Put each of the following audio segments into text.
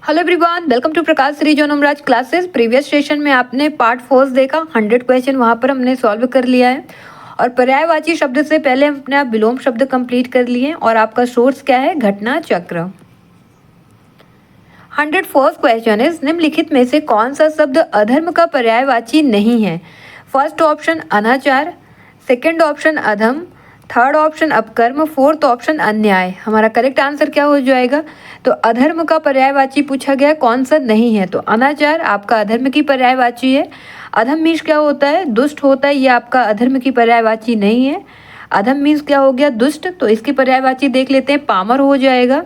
Hello everyone, welcome to Prakash Shri Jonamraj classes. Previous session में आपने part 4 देखा, 100 क्वेश्चन वहाँ पर हमने सॉल्व कर लिया है। और पर्यायवाची शब्द से पहले हमने आप विलोम शब्द कंप्लीट कर लिए हैं और आपका सोर्स क्या है? घटना चक्र। 101st क्वेश्चन इज निम्नलिखित में से कौन सा शब्द अधर्म का पर्यायवाची नहीं है? फर्स्ट ऑप्शन अनाचार, सेकेंड ऑप्शन अधम, थर्ड ऑप्शन अपकर्म, फोर्थ ऑप्शन अन्याय। हमारा करेक्ट आंसर क्या हो जाएगा? तो अधर्म का पर्यायवाची पूछा गया, कौन सा नहीं है? तो अनाचार आपका अधर्म की पर्यायवाची है। अधम मीन्स क्या होता है? दुष्ट होता है, ये आपका अधर्म की पर्यायवाची नहीं है। अधम मीन्स क्या हो गया? दुष्ट। तो इसकी पर्यायवाची देख लेते हैं, पामर हो जाएगा।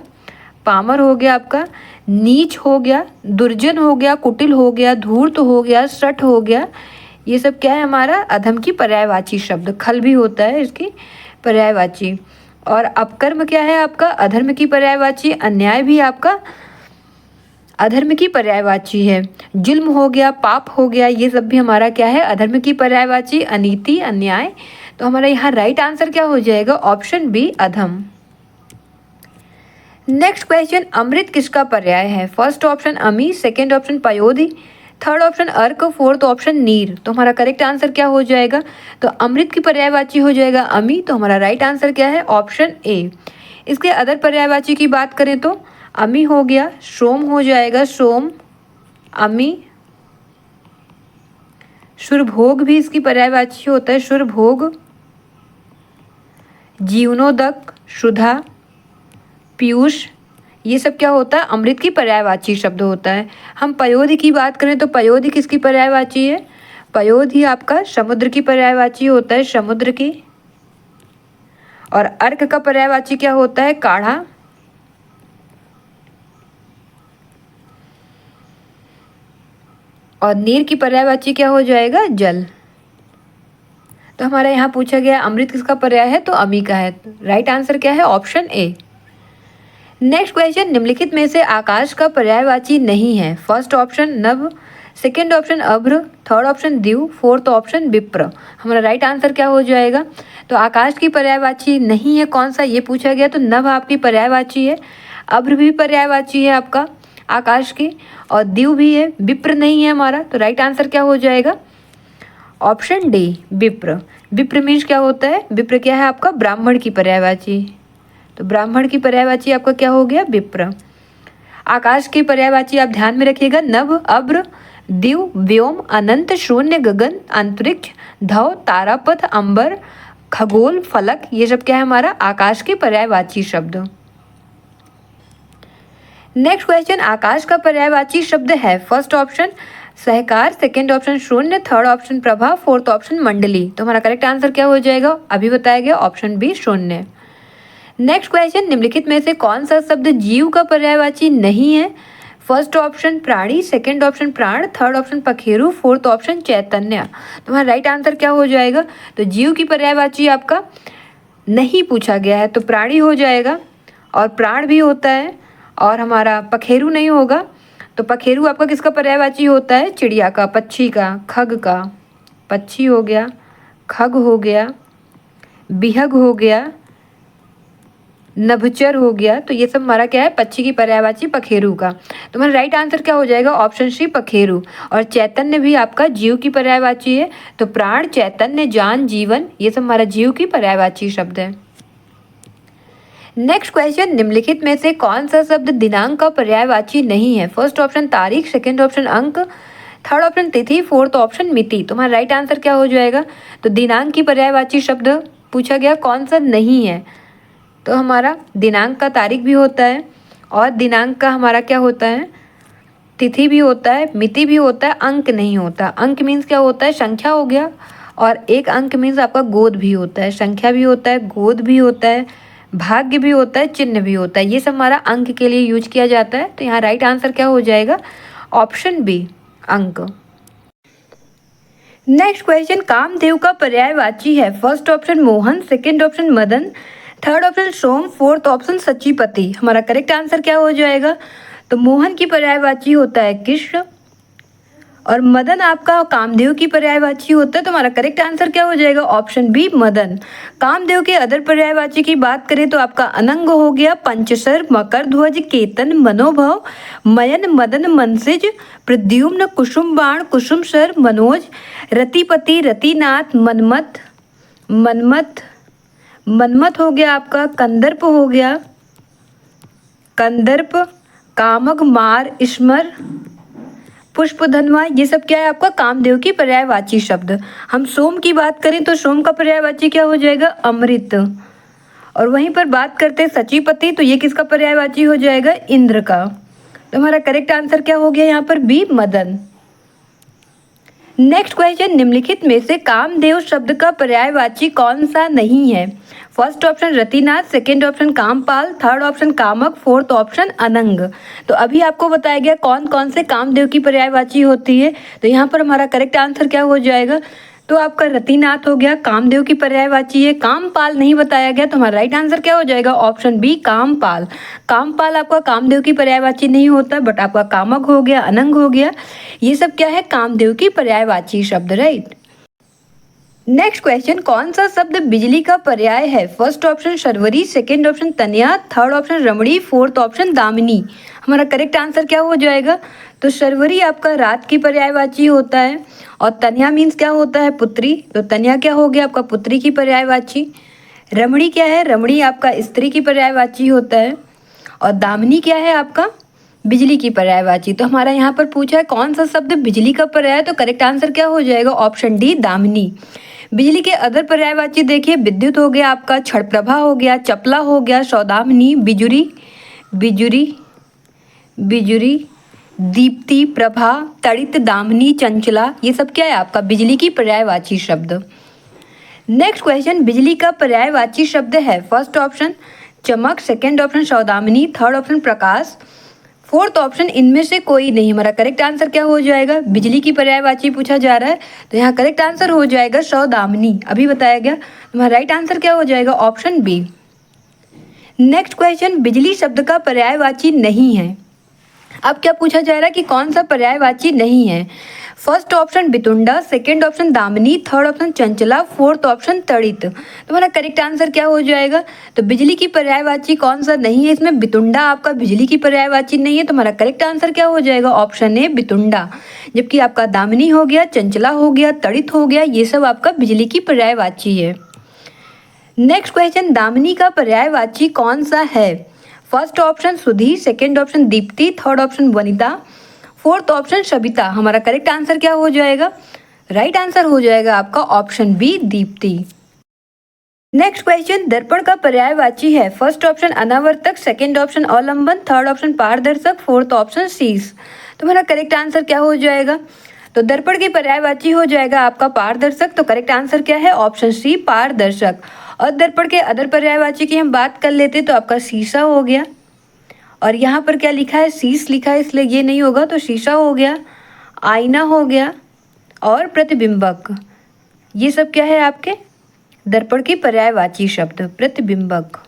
पामर हो गया आपका, नीच हो गया, दुर्जन हो गया, कुटिल हो गया, धूर्त हो गया, सठ हो गया। ये सब क्या है? हमारा अधम की पर्यायवाची शब्द। खल भी होता है इसकी पर्यायवाची। और अपकर्म क्या है आपका? अधर्म की पर्यायवाची। अन्याय भी आपका अधर्म की पर्यायवाची है। जुल्म हो गया, पाप हो गया, ये सब भी हमारा क्या है? अधर्म की पर्यायवाची। अनीति, अन्याय। तो हमारा यहाँ राइट आंसर क्या हो जाएगा? ऑप्शन बी, अधम। नेक्स्ट क्वेश्चन, अमृत किसका पर्याय है? फर्स्ट ऑप्शन अमी, सेकेंड ऑप्शन पयोधि, थर्ड ऑप्शन अर्क, फोर्थ ऑप्शन नीर। तो हमारा करेक्ट आंसर क्या हो जाएगा? तो अमृत की पर्यायवाची हो जाएगा अमी। तो हमारा राइट आंसर क्या है? Option A. इसके अदर पर्यायवाची की बात करें तो अमी हो गया, सोम हो जाएगा, सोम, अमी। शुरभोग भी इसकी पर्यायवाची होता है, शुरभोग। जीवनोदक, सुधा, पीयूष, ये सब क्या होता है? अमृत की पर्यायवाची शब्द होता है। हम पयोधि की बात करें तो पयोधि किसकी पर्यायवाची है? पयोधि आपका समुद्र की पर्यायवाची होता है, समुद्र की। और अर्क का पर्यायवाची क्या होता है? काढ़ा। और नीर की पर्यायवाची क्या हो जाएगा? जल। तो हमारा यहाँ पूछा गया अमृत किसका पर्याय है? तो अमी का है। राइट आंसर क्या है? Option A. नेक्स्ट क्वेश्चन, निम्नलिखित में से आकाश का पर्यायवाची नहीं है? फर्स्ट ऑप्शन नभ, सेकेंड ऑप्शन अभ्र, थर्ड ऑप्शन द्यू, फोर्थ ऑप्शन विप्र। हमारा राइट आंसर क्या हो जाएगा? तो आकाश की पर्यायवाची नहीं है, कौन सा ये पूछा गया। तो नभ आपकी पर्यायवाची है, अभ्र भी पर्यायवाची है आपका आकाश की, और द्यू भी है, विप्र नहीं है हमारा। तो राइट आंसर क्या हो जाएगा? ऑप्शन डी, विप्र। विप्र मीन्स क्या होता है? विप्र क्या है आपका? ब्राह्मण की पर्यायवाची। तो ब्राह्मण की पर्यायवाची आपका क्या हो गया? विप्र। आकाश की पर्यायवाची आप ध्यान में रखिएगा, नभ, अभ्र, दिव, व्योम, अनंत, शून्य, गगन, अंतरिक्ष, धव, तारापथ, अंबर, खगोल, फलक। ये सब क्या है? हमारा आकाश की पर्यायवाची शब्द। नेक्स्ट क्वेश्चन, आकाश का पर्यायवाची शब्द है? फर्स्ट ऑप्शन सहकार, सेकेंड ऑप्शन शून्य, third option Prabha, fourth option मंडली। तो हमारा करेक्ट आंसर क्या हो जाएगा? अभी बताया गया, ऑप्शन बी, शून्य। नेक्स्ट क्वेश्चन, निम्नलिखित में से कौन सा शब्द जीव का पर्यायवाची नहीं है? फर्स्ट ऑप्शन प्राणी, सेकंड ऑप्शन प्राण, थर्ड ऑप्शन पखेरु, फोर्थ ऑप्शन चैतन्य। तो हमारा राइट आंसर क्या हो जाएगा? तो जीव की पर्यायवाची आपका नहीं पूछा गया है, तो प्राणी हो जाएगा। और प्राण भी होता है, और हमारा पखेरु नहीं होगा। तो पखेरु आपका किसका पर्यायवाची होता है? चिड़िया का, पक्षी का, खग का। पक्षी हो गया, खग हो गया, बिहग हो गया, नभचर हो गया। तो ये सब हमारा क्या है? पक्षी की पर्यायवाची पखेरु का। तो हमारा राइट आंसर क्या हो जाएगा? ऑप्शन सी, पखेरु। और चैतन्य भी आपका जीव की पर्यायवाची है। तो प्राण, चैतन्य, जान, जीवन, ये सब हमारा जीव की पर्यायवाची शब्द है। नेक्स्ट क्वेश्चन, निम्नलिखित में से कौन सा शब्द दिनांक का पर्यायवाची नहीं है? फर्स्ट ऑप्शन तारीख, सेकेंड ऑप्शन अंक, थर्ड ऑप्शन तिथि, फोर्थ ऑप्शन मिति। तो हमारा राइट आंसर क्या हो जाएगा? तो दिनांक की पर्यायवाची शब्द पूछा गया, कौन सा नहीं है? तो हमारा दिनांक का तारीख भी होता है, और दिनांक का हमारा क्या होता है? तिथि भी होता है, मिति भी होता है, अंक नहीं होता। अंक मीन्स क्या होता है? संख्या हो गया। और एक अंक मीन्स आपका गोद भी होता है, संख्या भी होता है, गोद भी होता है, भाग्य भी होता है, चिन्ह भी होता है। ये सब हमारा अंक के लिए यूज किया जाता है। तो यहाँ राइट आंसर क्या हो जाएगा? ऑप्शन बी, अंक। नेक्स्ट क्वेश्चन, कामदेव का पर्यायवाची है? फर्स्ट ऑप्शन मोहन, सेकेंड ऑप्शन मदन, थर्ड ऑप्शन सोम, फोर्थ ऑप्शन सचिपति। हमारा करेक्ट आंसर क्या हो जाएगा? तो मोहन की पर्यायवाची होता है कृष्ण, और मदन आपका कामदेव की पर्यायवाची होता है, तो हमारा करेक्ट आंसर क्या हो जाएगा? Option B Madan. कामदेव के अदर पर्यायवाची की बात करें तो आपका अनंग हो गया, पंचसर, मकर ध्वज, केतन, मनोभव, मयन, मदन, मनसिज, प्रद्युम्न, कुसुम बाण, कुसुम सर, मनोज, रतिपति, रतिनाथ, मनमथ, मनमथ, मनमथ हो गया आपका, कंदर्प हो गया, कंदर्प, कामक, मार, स्मर, पुष्पधनवा, ये सब क्या है आपका? कामदेव की पर्यायवाची शब्द। हम सोम की बात करें तो सोम का पर्यायवाची क्या हो जाएगा? अमृत। और वहीं पर बात करते हैं सचिपति, तो ये किसका पर्यायवाची हो जाएगा? इंद्र का। तो हमारा करेक्ट आंसर क्या हो गया यहाँ पर? बी मदन। नेक्स्ट क्वेश्चन, निम्नलिखित में से कामदेव शब्द का पर्यायवाची कौन सा नहीं है? फर्स्ट ऑप्शन रतिनाथ, सेकेंड ऑप्शन कामपाल, थर्ड ऑप्शन कामक, फोर्थ ऑप्शन अनंग। तो अभी आपको बताया गया कौन कौन से कामदेव की पर्यायवाची होती है, तो यहाँ पर हमारा करेक्ट आंसर क्या हो जाएगा? तो आपका रतिनाथ हो गया, कामदेव की पर्यायवाची है। कामपाल नहीं बताया गया, तो हमारा राइट आंसर क्या हो जाएगा? Option B Kampal. कामपाल आपका कामदेव की पर्यायवाची नहीं होता, बट आपका कामक हो गया, अनंग हो गया, ये सब क्या है? कामदेव की पर्यायवाची शब्द, राइट। नेक्स्ट क्वेश्चन, कौन सा शब्द बिजली का पर्याय है? फर्स्ट ऑप्शन शर्वरी, सेकेंड ऑप्शन तन्या, थर्ड ऑप्शन रमणी, फोर्थ ऑप्शन दामिनी। हमारा करेक्ट आंसर क्या हो जाएगा? तो शर्वरी आपका रात की पर्यायवाची होता है, और तन्या मीन्स क्या होता है? पुत्री। तो तन्या क्या हो गया आपका? पुत्री की पर्यायवाची। रमणी क्या है? रमणी आपका स्त्री की पर्यायवाची होता है, और दामिनी क्या है आपका? बिजली की पर्यायवाची। तो हमारा यहाँ पर पूछा है कौन सा शब्द बिजली का पर्याय, तो करेक्ट आंसर क्या हो जाएगा? Option D Damini. बिजली के अदर पर्यायवाची देखिए, विद्युत हो गया आपका, छड़प्रभा हो गया, चपला हो गया, सौदामिनी, बिजुरी, बिजुरी, बिजुरी, दीप्ति, प्रभा, तड़ित, दामिनी, चंचला, ये सब क्या है आपका? बिजली की पर्यायवाची शब्द। नेक्स्ट क्वेश्चन, बिजली का पर्यायवाची शब्द है फर्स्ट ऑप्शन चमक, सेकेंड ऑप्शन सौदामिनी, थर्ड ऑप्शन प्रकाश, फोर्थ ऑप्शन इनमें से कोई नहीं। हमारा करेक्ट आंसर क्या हो जाएगा? बिजली की पर्यायवाची पूछा जा रहा है, तो यहाँ करेक्ट आंसर हो जाएगा सौदामिनी, अभी बताया गया। हमारा राइट आंसर क्या हो जाएगा? Option B. नेक्स्ट क्वेश्चन, बिजली शब्द का पर्यायवाची नहीं है। अब क्या पूछा जा रहा है कि कौन सा पर्यायवाची नहीं है? फर्स्ट ऑप्शन बितुंडा, सेकेंड ऑप्शन दामिनी, थर्ड ऑप्शन चंचला, फोर्थ ऑप्शन तड़ित। तो हमारा करेक्ट आंसर क्या हो जाएगा? तो बिजली की पर्यायवाची कौन सा नहीं है? इसमें बितुंडा आपका बिजली की पर्यायवाची नहीं है, तो हमारा करेक्ट आंसर क्या हो जाएगा? ऑप्शन ए बितुंडा। जबकि आपका दामिनी हो गया, चंचला हो गया, तड़ित हो गया, ये सब आपका बिजली की पर्यायवाची है। नेक्स्ट क्वेश्चन, दामिनी का पर्यायवाची कौन सा है? फर्स्ट ऑप्शन सुधी, second option Deepti, third option Vanita, fourth option Sabita. हमारा करेक्ट आंसर क्या हो जाएगा? राइट आंसर हो जाएगा आपका ऑप्शन बी दीप्ति। नेक्स्ट क्वेश्चन, दर्पण का पर्यायवाची है फर्स्ट ऑप्शन अनावर्तक, सेकेंड ऑप्शन अवलंबन, थर्ड ऑप्शन पारदर्शक, फोर्थ ऑप्शन शीश। तो हमारा करेक्ट आंसर क्या हो जाएगा? तो दर्पण की पर्यायवाची हो जाएगा आपका पारदर्शक, तो करेक्ट आंसर क्या है? ऑप्शन सी पारदर्शक। और दर्पण के अदर पर्यायवाची की हम बात कर लेते तो आपका शीशा हो गया, और यहाँ पर क्या लिखा है? शीश लिखा है, इसलिए ये नहीं होगा, तो शीशा हो गया, आईना हो गया, और प्रतिबिंबक, ये सब क्या है आपके दर्पण की पर्यायवाची शब्द, प्रतिबिंबक।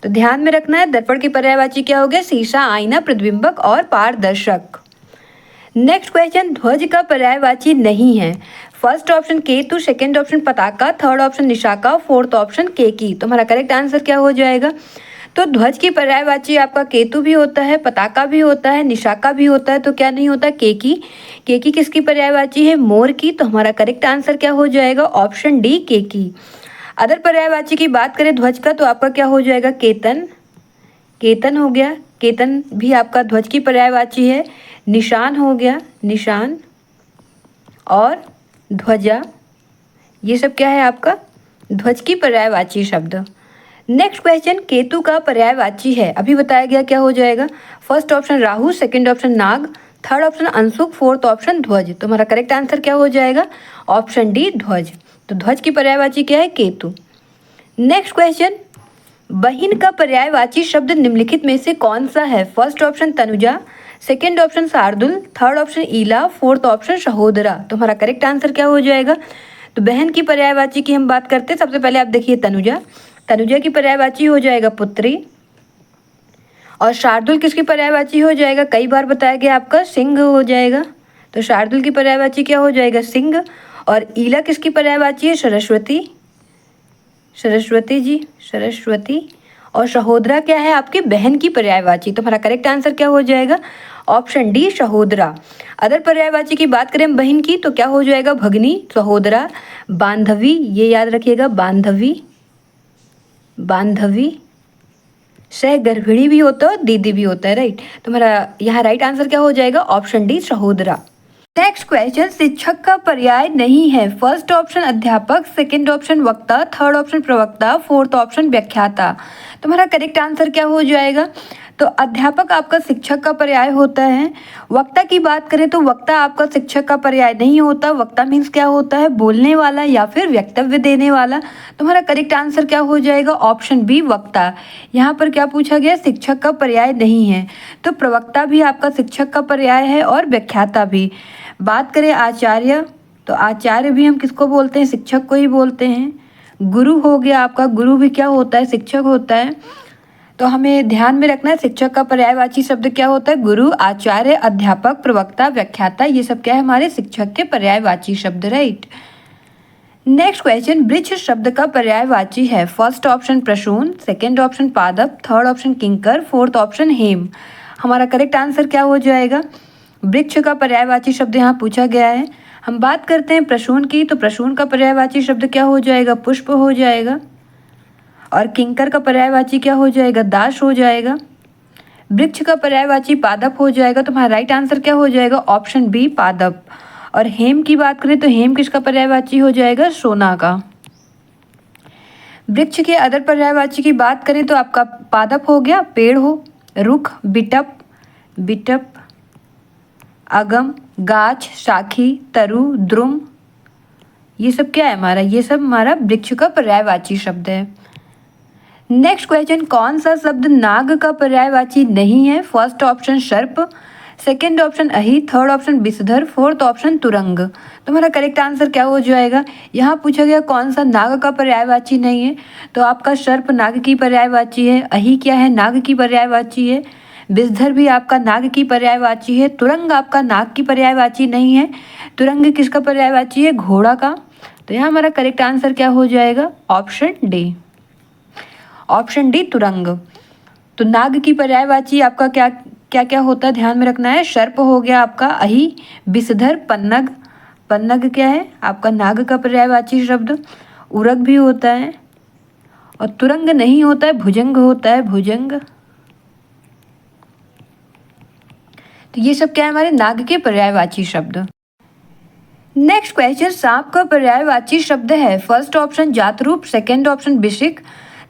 तो ध्यान में रखना है, दर्पण की पर्यायवाची क्या हो गया? शीशा, आईना, प्रतिबिंबक और पारदर्शक। नेक्स्ट क्वेश्चन, ध्वज का पर्यायवाची नहीं है। First option Ketu, second option पताका, थर्ड ऑप्शन निशाका, फोर्थ ऑप्शन केकी। तो हमारा करेक्ट आंसर क्या हो जाएगा? तो ध्वज की पर्यायवाची आपका केतु भी होता है, पताका भी होता है, निशाका भी होता है, तो क्या नहीं होता? केकी। केकी किसकी पर्यायवाची है? मोर की। तो हमारा करेक्ट आंसर क्या हो जाएगा? ऑप्शन डी केकी। अदर पर्यायवाची की बात करें ध्वज का, तो आपका क्या हो जाएगा? केतन, केतन हो गया, केतन भी आपका ध्वज की पर्यायवाची है। निशान हो गया, निशान, और ध्वजा, ये सब क्या है आपका? ध्वज की पर्यायवाची शब्द। नेक्स्ट क्वेश्चन, केतु का पर्यायवाची है, अभी बताया गया, क्या हो जाएगा? फर्स्ट ऑप्शन राहु, सेकंड ऑप्शन नाग, थर्ड ऑप्शन अंशुक, फोर्थ ऑप्शन ध्वज। तो हमारा करेक्ट आंसर क्या हो जाएगा? ऑप्शन डी ध्वज। तो ध्वज की पर्यायवाची क्या है? केतु। नेक्स्ट क्वेश्चन, बहिन का पर्यायवाची शब्द निम्नलिखित में से कौन सा है? फर्स्ट ऑप्शन तनुजा, सेकेंड ऑप्शन शार्दुल, थर्ड ऑप्शन ईला, फोर्थ ऑप्शन सहोदरा। तो हमारा करेक्ट आंसर क्या हो जाएगा? तो बहन की पर्यायवाची की हम बात करते हैं, सबसे पहले आप देखिए तनुजा, तनुजा की पर्यायवाची हो जाएगा पुत्री, और शार्दुल किसकी पर्यायवाची हो जाएगा? कई बार बताया गया आपका सिंह हो जाएगा, तो शार्दुल की पर्यायवाची क्या हो जाएगा? सिंह। और ईला किसकी पर्यायवाची है? सरस्वती। सरस्वती जी, सरस्वती। और सहोदरा क्या है? आपकी बहन की पर्यायवाची। तो हमारा करेक्ट आंसर क्या हो जाएगा? ऑप्शन डी, सहोदरा। अदर पर्यायवाची की बात करें बहन की तो क्या हो जाएगा? भगनी, सहोदरा, बांधवी, ये याद रखिएगा, बांधवी, बांधवी। सहगर्भिणी भी होता है और दीदी भी होता है, राइट। तो हमारा यहाँ राइट आंसर क्या हो जाएगा? ऑप्शन डी, सहोदरा। नेक्स्ट क्वेश्चन, शिक्षक का पर्याय नहीं है। फर्स्ट ऑप्शन अध्यापक, सेकंड ऑप्शन वक्ता, थर्ड ऑप्शन प्रवक्ता, फोर्थ ऑप्शन व्याख्याता। तो हमारा करेक्ट आंसर क्या हो जाएगा? तो अध्यापक आपका शिक्षक का पर्याय होता है। वक्ता की बात करें तो वक्ता आपका शिक्षक का पर्याय नहीं होता। वक्ता मीन्स क्या होता है? बोलने वाला या फिर वक्तव्य देने वाला। तो हमारा करेक्ट आंसर क्या हो जाएगा? ऑप्शन बी, वक्ता। यहाँ पर क्या पूछा गया? शिक्षक का पर्याय नहीं है। तो प्रवक्ता भी आपका शिक्षक का पर्याय है और व्याख्याता भी। बात करें आचार्य, तो आचार्य भी हम किसको बोलते हैं? शिक्षक को ही बोलते हैं। गुरु हो गया आपका, गुरु भी क्या होता है? शिक्षक होता है। तो हमें ध्यान में रखना है शिक्षक का पर्यायवाची शब्द क्या होता है? गुरु, आचार्य, अध्यापक, प्रवक्ता, व्याख्याता, ये सब क्या है? हमारे शिक्षक के पर्यायवाची शब्द, राइट। नेक्स्ट क्वेश्चन, वृक्ष शब्द का पर्यायवाची है। फर्स्ट ऑप्शन प्रसून, सेकेंड ऑप्शन पादप, थर्ड ऑप्शन किंकर, फोर्थ ऑप्शन हेम। हमारा करेक्ट आंसर क्या हो जाएगा? वृक्ष का पर्यायवाची शब्द यहाँ पूछा गया है। हम बात करते हैं प्रसून की, तो प्रसून का पर्यायवाची शब्द क्या हो जाएगा? पुष्प हो जाएगा। और किंकर का पर्यायवाची क्या हो जाएगा? दास हो जाएगा। वृक्ष का पर्यायवाची पादप हो जाएगा। तो हमारा राइट आंसर क्या हो जाएगा? ऑप्शन बी, पादप। और हेम की बात करें तो हेम किसका पर्यायवाची हो जाएगा? सोना का। वृक्ष के अदर पर्यायवाची की बात करें तो आपका पादप हो गया, पेड़ हो, रुख, बिटप, बिटप, अगम, गाछ, शाखी, तरु, द्रुम, ये सब क्या है हमारा? ये सब हमारा वृक्ष का पर्यायवाची शब्द है। नेक्स्ट क्वेश्चन, कौन सा शब्द नाग का पर्यायवाची नहीं है? फर्स्ट ऑप्शन सर्प, सेकेंड ऑप्शन अहि, थर्ड ऑप्शन विषधर, फोर्थ ऑप्शन तुरंग। तो हमारा करेक्ट आंसर क्या हो जाएगा? यहाँ पूछा गया कौन सा नाग का पर्यायवाची नहीं है, तो आपका सर्प नाग की पर्यायवाची है, अहि क्या है? नाग की पर्यायवाची है, विषधर भी आपका नाग की पर्यायवाची है, तुरंग आपका नाग की पर्यायवाची नहीं है। तुरंग किसका पर्यायवाची है? घोड़ा का। तो यहाँ हमारा करेक्ट आंसर क्या हो जाएगा? ऑप्शन डी, ऑप्शन डी, तुरंग। तो नाग की पर्यायवाची आपका क्या क्या क्या होता है? ध्यान में रखना है। सर्प हो गया आपका, अहि, विषधर, पन्नग। पन्नग क्या है? आपका नाग का पर्यायवाची शब्द। उरग भी होता है। और तुरंग नहीं होता है, भुजंग होता है, भुजंग। तो ये सब क्या है? हमारे नाग के पर्यायवाची शब्द। नेक्स्ट क्वेश्चन, सांप का पर्यायवाची शब्द है। फर्स्ट ऑप्शन जातरूप, सेकेंड ऑप्शन बिशिक,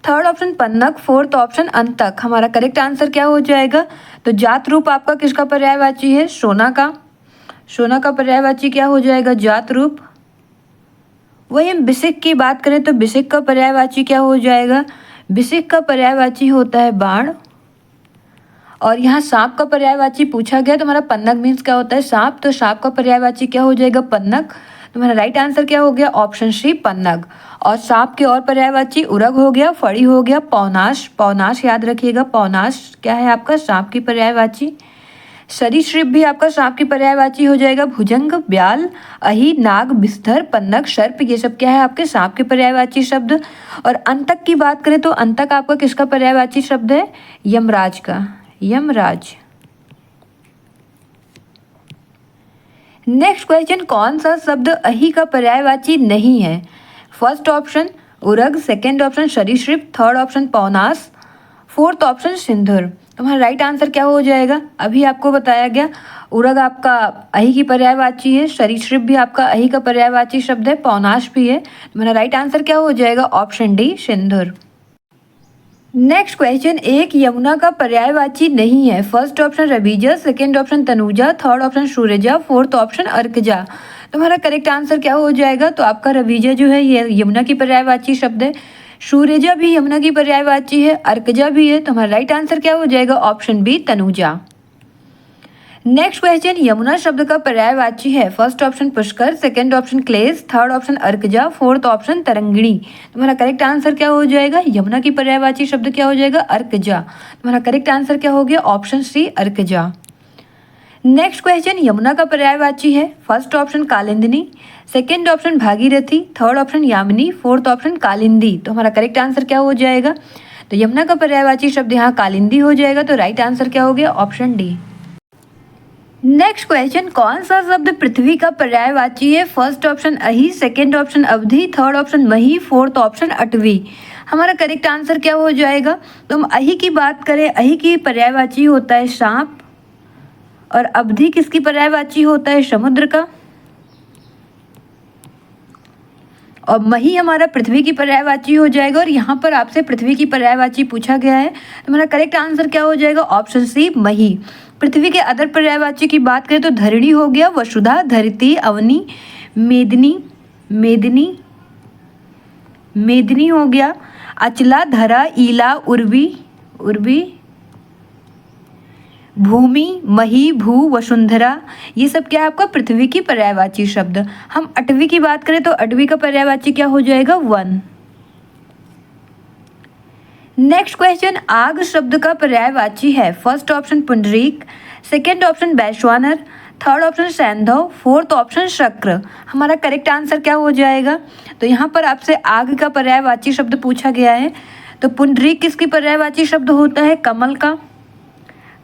थर्ड ऑप्शन पन्नग, फोर्थ ऑप्शन अंतक। हमारा करेक्ट आंसर क्या हो जाएगा? तो जात रूप आपका किसका पर्यायवाची है? सोना का। सोना का पर्यायवाची क्या हो जाएगा? जात रूप। वही हम बिसिक की बात करें तो बिसिक का पर्यायवाची क्या हो जाएगा? बिसिक का पर्यायवाची होता है बाण। और यहाँ सांप का पर्यायवाची पूछा गया तो हमारा पन्नग मीन्स क्या होता है? सांप। तो सांप का पर्यायवाची क्या हो जाएगा? पन्नग। तो हमारा राइट आंसर क्या हो गया? ऑप्शन सी, पन्नग। और सांप के और पर्यायवाची उरग हो गया, फड़ी हो गया, पौनाश। पौनाश याद रखिएगा, पौनाश क्या है आपका? सांप की पर्यायवाची। सरीसृप भी आपका सांप की पर्यायवाची हो जाएगा, भुजंग, ब्याल, अहि, नाग, बिस्तर, पन्नग, सर्प, ये सब क्या है आपके? सांप के पर्यायवाची शब्द। और अंतक की बात करें तो अंतक आपका किसका पर्यायवाची शब्द है? यमराज का, यमराज। नेक्स्ट क्वेश्चन, कौन सा शब्द अहि का पर्यायवाची नहीं है? फर्स्ट ऑप्शन उरग, सेकेंड ऑप्शन सरीसृप, थर्ड ऑप्शन पौनास, फोर्थ ऑप्शन सिंधुर। तो हमारा राइट आंसर क्या हो जाएगा? अभी आपको बताया गया उरग आपका अहि की पर्यायवाची है, सरीसृप भी आपका अहि का पर्यायवाची शब्द है, पौनाश भी है। तो हमारा राइट आंसर क्या हो जाएगा? ऑप्शन डी, सिंधुर। नेक्स्ट क्वेश्चन, एक यमुना का पर्यायवाची नहीं है। फर्स्ट ऑप्शन रबीजा, सेकेंड ऑप्शन तनुजा, थर्ड ऑप्शन सूरजा, फोर्थ ऑप्शन अर्कजा। तो हमारा करेक्ट आंसर क्या हो जाएगा? तो आपका रबीजा जो है ये यमुना की पर्यायवाची शब्द है, सूरजा भी यमुना की पर्यायवाची है, अर्कजा भी है। तो हमारा राइट आंसर क्या हो जाएगा? ऑप्शन बी, तनुजा। नेक्स्ट क्वेश्चन, यमुना शब्द का पर्यायवाची है। फर्स्ट ऑप्शन पुष्कर, सेकंड ऑप्शन क्लेश, थर्ड ऑप्शन अर्कजा, फोर्थ ऑप्शन तरंगिणी। तुम्हारा करेक्ट आंसर क्या हो जाएगा? यमुना की पर्यायवाची शब्द क्या हो जाएगा? अर्कजा। तुम्हारा करेक्ट आंसर क्या हो गया? ऑप्शन सी, अर्कजा। नेक्स्ट क्वेश्चन यमुना का पर्यायवाची है। फर्स्ट ऑप्शन कालिंदिनी, सेकेंड ऑप्शन भागीरथी, थर्ड ऑप्शन यामिनी, फोर्थ ऑप्शन कालिंदी। तो हमारा करेक्ट आंसर क्या हो जाएगा? तो यमुना का पर्यायवाची शब्द यहाँ कालिंदी हो जाएगा। तो राइट आंसर क्या हो गया? Option D. नेक्स्ट क्वेश्चन, कौन सा शब्द पृथ्वी का पर्यायवाची है? फर्स्ट ऑप्शन अहि, सेकेंड ऑप्शन अवधि, थर्ड ऑप्शन मही, फोर्थ ऑप्शन अटवी। हमारा करेक्ट आंसर क्या हो जाएगा? तो हम अहि की बात करें, अहि की पर्यायवाची होता है सांप, और अवधि किसकी पर्यायवाची होता है? समुद्र का, और मही हमारा पृथ्वी की पर्यायवाची हो जाएगा। और यहाँ पर आपसे पृथ्वी की पर्यायवाची पूछा गया है, तो हमारा करेक्ट आंसर क्या हो जाएगा? ऑप्शन सी मही। पृथ्वी के अदर पर्यायवाची की बात करें तो धरणी हो गया, वसुधा, धरती, अवनी, मेदिनी, मेदिनी हो गया, अचला, धरा, ईला, उर्वी, भूमि, मही, भू, वसुंधरा। ये सब क्या है? आपका पृथ्वी की पर्यायवाची शब्द। हम अटवी की बात करें तो अटवी का पर्यायवाची क्या हो जाएगा? वन। नेक्स्ट क्वेश्चन, आग शब्द का पर्यायवाची है। First option Pundarik, second option वैश्वानर, थर्ड ऑप्शन सैंधव, फोर्थ ऑप्शन शक्र। हमारा करेक्ट आंसर क्या हो जाएगा? तो यहाँ पर आपसे आग का पर्यायवाची शब्द पूछा गया है। तो पुंडरीक किसकी पर्यायवाची शब्द होता है? कमल का।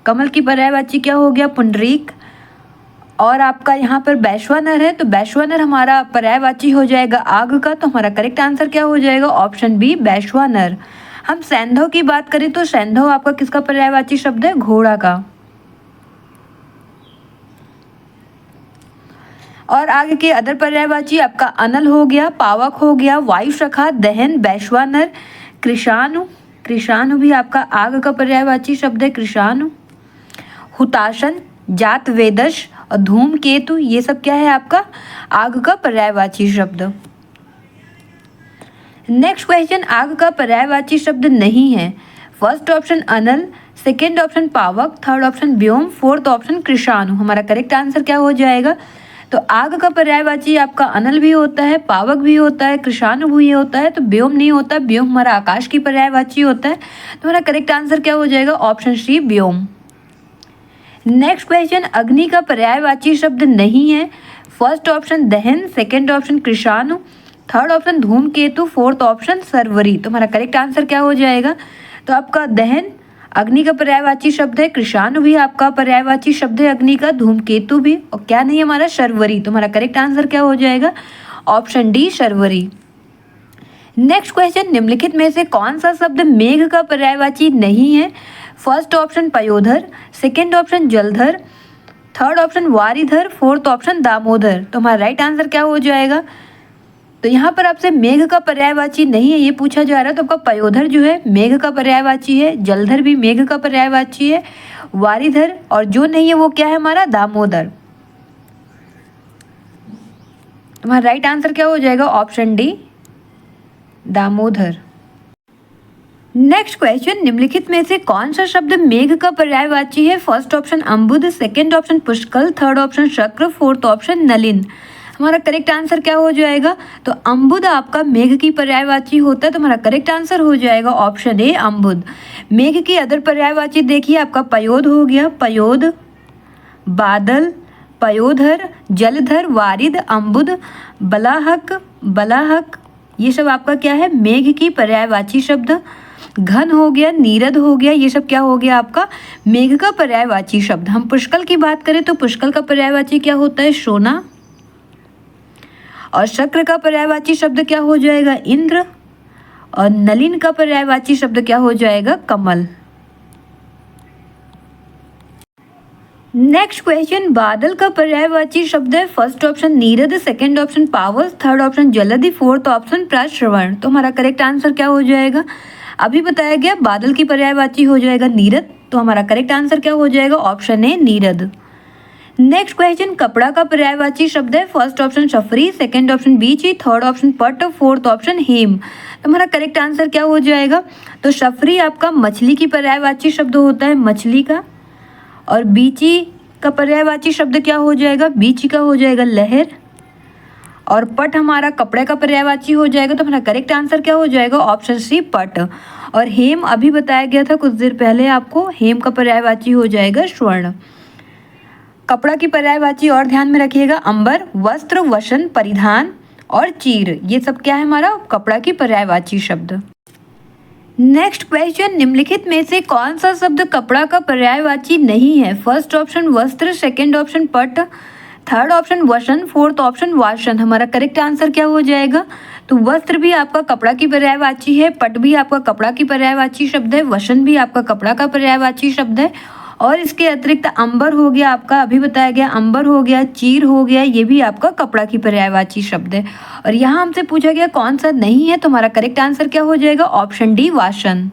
कमल की पर्यायवाची क्या हो गया? पुंडरीक। और आपका यहाँ पर वैश्वानर है, तो वैश्वानर हमारा पर्यायवाची हो जाएगा आग का। तो हमारा करेक्ट आंसर क्या हो जाएगा? ऑप्शन बी, वैश्वानर। हम सैंधव की बात करें तो सैंधव आपका किसका पर्यायवाची शब्द है? घोड़ा का। और आगे के अदर पर्यायवाची आपका अनल हो गया, पावक हो गया, वायु सखा, दहन, वैश्वानर, कृषाणु। कृषाणु भी आपका आग का पर्यायवाची शब्द है, कृषाणु। हुताशन, जात वेदश और धूमकेतु, ये सब क्या है? आपका आग का पर्यायवाची शब्द। नेक्स्ट क्वेश्चन, आग का पर्यायवाची शब्द नहीं है। फर्स्ट ऑप्शन अनल, सेकेंड ऑप्शन पावक, थर्ड ऑप्शन व्योम, फोर्थ ऑप्शन कृषाणु। हमारा करेक्ट आंसर क्या हो जाएगा? तो आग का पर्यायवाची आपका अनल भी होता है, पावक भी होता है, कृषाणु भी होता है, तो व्योम नहीं होता। व्योम हमारा आकाश की पर्यायवाची होता है। तो हमारा करेक्ट आंसर क्या हो जाएगा? ऑप्शन सी, व्योम। नेक्स्ट क्वेश्चन, अग्नि का पर्यायवाची शब्द नहीं है। फर्स्ट ऑप्शन दहन, सेकेंड ऑप्शन कृषाणु, थर्ड ऑप्शन धूमकेतु, फोर्थ ऑप्शन सर्वरी। तो हमारा करेक्ट आंसर क्या हो जाएगा? तो आपका दहन अग्नि का पर्यायवाची शब्द है, कृषाणु भी आपका पर्यायवाची शब्द है अग्नि का, धूमकेतु भी, और क्या नहीं हमारा? शर्वरी। तो हमारा करेक्ट आंसर क्या हो जाएगा? Option D, Sharvari. Next question, निम्नलिखित में से कौन सा शब्द मेघ का पर्यायवाची नहीं है? फर्स्ट ऑप्शन पयोधर, सेकेंड ऑप्शन जलधर, थर्ड ऑप्शन वारिधर, फोर्थ ऑप्शन दामोदर। तो हमारा राइट आंसर क्या हो जाएगा? तो यहाँ पर आपसे मेघ का पर्यायवाची नहीं है ये पूछा जा रहा है, तो आपका पयोधर जो है मेघ का पर्यायवाची है, जलधर भी मेघ का पर्यायवाची है, वारिधर और जो नहीं है वो क्या है? हमारा दामोदर। हमारा राइट आंसर क्या हो जाएगा? Option D, Damodar. Next question, निम्नलिखित में से कौन सा शब्द मेघ का पर्यायवाची है? फर्स्ट ऑप्शन अम्बुद, सेकेंड ऑप्शन पुष्कल, थर्ड ऑप्शन शक्र, फोर्थ ऑप्शन नलिन। हमारा करेक्ट आंसर क्या हो जाएगा? तो अम्बुद आपका मेघ की पर्यायवाची होता है। तो हमारा करेक्ट आंसर हो जाएगा ऑप्शन ए, अम्बुद। मेघ की अदर पर्यायवाची देखिए, आपका पयोद हो गया, पयोद, बादल, पयोधर, जलधर, वारिद, अम्बुद, बलाहक, ये सब आपका क्या है? मेघ की पर्यायवाची शब्द। घन हो गया, नीरद हो गया, ये सब क्या हो गया? आपका मेघ का पर्यायवाची शब्द। हम पुष्कल की बात करें तो पुष्कल का पर्यायवाची क्या होता है? सोना। और शक्र का पर्यायवाची शब्द क्या हो जाएगा? इंद्र। और नलिन का पर्यायवाची शब्द क्या हो जाएगा? कमल। नेक्स्ट क्वेश्चन, बादल का पर्यायवाची शब्द है। First option Neerad, second option पावस, थर्ड ऑप्शन जलधि, फोर्थ ऑप्शन प्रश्रवण। तो हमारा करेक्ट आंसर क्या हो जाएगा? अभी बताया गया बादल की पर्यायवाची हो जाएगा नीरद। तो हमारा करेक्ट आंसर क्या हो जाएगा? ऑप्शन ए, नीरद। नेक्स्ट क्वेश्चन, कपड़ा का पर्यायवाची शब्द है। फर्स्ट ऑप्शन सफरी, सेकंड ऑप्शन बीची, थर्ड ऑप्शन पट, फोर्थ ऑप्शन हेम। तो हमारा करेक्ट आंसर क्या हो जाएगा? तो सफरी आपका मछली की पर्यायवाची शब्द होता है, मछली का। और बीची का पर्यायवाची शब्द क्या हो जाएगा? बीची का हो जाएगा लहर। और पट हमारा कपड़े का पर्यायवाची हो जाएगा। तो हमारा करेक्ट आंसर क्या हो जाएगा? ऑप्शन सी, पट। और हेम अभी बताया गया था कुछ देर पहले आपको, हेम का पर्यायवाची हो जाएगा स्वर्ण। कपड़ा की पर्यायवाची और ध्यान में रखिएगा, अंबर, वस्त्र, वसन, परिधान और चीर, ये सब क्या है हमारा कपड़ा की पर्यायवाची शब्द। नेक्स्ट क्वेश्चन, निम्नलिखित में से कौन सा शब्द कपड़ा का पर्यायवाची नहीं है? फर्स्ट ऑप्शन वस्त्र, सेकंड ऑप्शन पट, थर्ड ऑप्शन वसन, फोर्थ ऑप्शन वासन। हमारा करेक्ट आंसर क्या हो जाएगा? तो वस्त्र भी आपका कपड़ा की पर्यायवाची है, पट भी आपका कपड़ा की पर्यायवाची शब्द है, वसन भी आपका कपड़ा का पर्यायवाची शब्द है, और इसके अतिरिक्त अंबर हो गया आपका, अभी बताया गया अंबर हो गया, चीर हो गया, ये भी आपका कपड़ा की पर्यायवाची शब्द है। और यहाँ हमसे पूछा गया कौन सा नहीं है, तो हमारा करेक्ट आंसर क्या हो जाएगा? ऑप्शन डी वासन।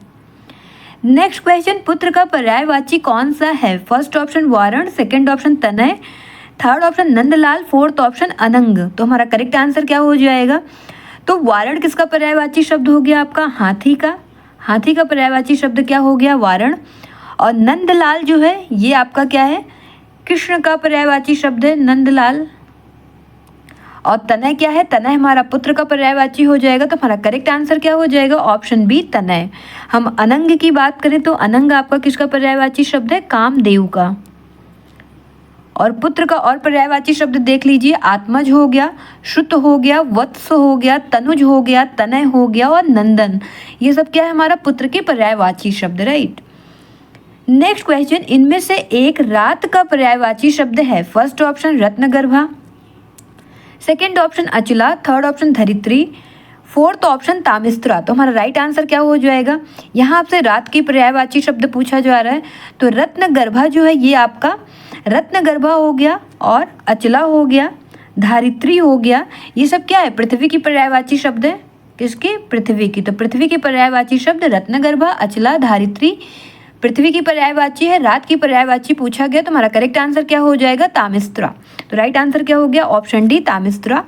नेक्स्ट क्वेश्चन, पुत्र का पर्यायवाची कौन सा है? फर्स्ट ऑप्शन वारण, सेकेंड ऑप्शन तनय, थर्ड ऑप्शन नंदलाल, फोर्थ ऑप्शन अनंग। तो हमारा करेक्ट आंसर क्या हो जाएगा? तो वारण किसका पर्यायवाची शब्द हो गया आपका? हाथी का। हाथी का पर्यायवाची शब्द क्या हो गया? वारण। और नंदलाल जो है ये आपका क्या है? कृष्ण का पर्यायवाची शब्द है, नंदलाल। और तनय क्या है? तनय हमारा पुत्र का पर्यायवाची हो जाएगा। तो हमारा करेक्ट आंसर क्या हो जाएगा? ऑप्शन बी तनय। हम अनंग की बात करें तो अनंग आपका किसका पर्यायवाची शब्द है? कामदेव का। और पुत्र का और पर्यायवाची शब्द देख लीजिए, आत्मज हो गया, श्रुत हो गया, वत्स हो गया, तनुज हो गया, तनय हो गया और नंदन, ये सब क्या है हमारा पुत्र के पर्यायवाची शब्द, राइट। नेक्स्ट क्वेश्चन, इनमें से एक रात का पर्यायवाची शब्द है? फर्स्ट ऑप्शन रत्नगर्भा, सेकेंड ऑप्शन अचला, थर्ड ऑप्शन धरित्री, फोर्थ ऑप्शन तामिस्त्रा। तो हमारा राइट आंसर क्या हो जाएगा? यहाँ आपसे रात की पर्यायवाची शब्द पूछा जा रहा है, तो रत्नगर्भा जो है ये आपका रत्नगर्भा हो गया, और अचला हो गया, धारित्री हो गया, ये सब क्या है? पृथ्वी की पर्यायवाची शब्द है। किसकी? पृथ्वी की। तो पृथ्वी की पर्यायवाची शब्द रत्नगर्भा, अचला, धारित्री पृथ्वी की पर्यायवाची है। रात की पर्यायवाची पूछा गया, तो हमारा करेक्ट आंसर क्या हो जाएगा? तामिस्त्रा। तो राइट आंसर क्या हो गया? ऑप्शन डी तामिस्त्रा।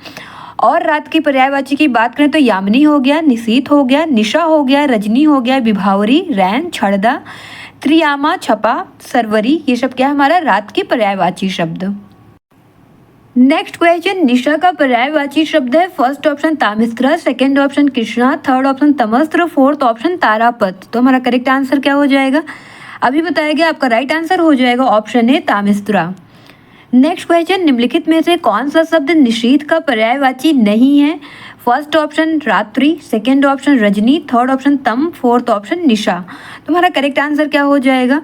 और रात की पर्यायवाची की बात करें तो यामिनी हो गया, निशीत हो गया, निशा हो गया, रजनी हो गया, विभावरी, रैन, छड़दा, त्रियामा, छपा, सरवरी, ये सब क्या है हमारा रात की पर्यायवाची शब्द। नेक्स्ट क्वेश्चन, निशा का पर्यायवाची शब्द है? फर्स्ट ऑप्शन तामिस्त्रा, सेकंड ऑप्शन कृष्णा, थर्ड ऑप्शन तमस्त्र, फोर्थ ऑप्शन तारापत। तो हमारा करेक्ट आंसर क्या हो जाएगा? अभी बताया गया, आपका राइट आंसर हो जाएगा ऑप्शन ए तामिस्त्रा। नेक्स्ट क्वेश्चन, निम्नलिखित में से कौन सा शब्द निशीथ का पर्यायवाची नहीं है? फर्स्ट ऑप्शन रात्रि, second option Rajni, third option तम, फोर्थ ऑप्शन निशा। तुम्हारा करेक्ट आंसर क्या हो जाएगा?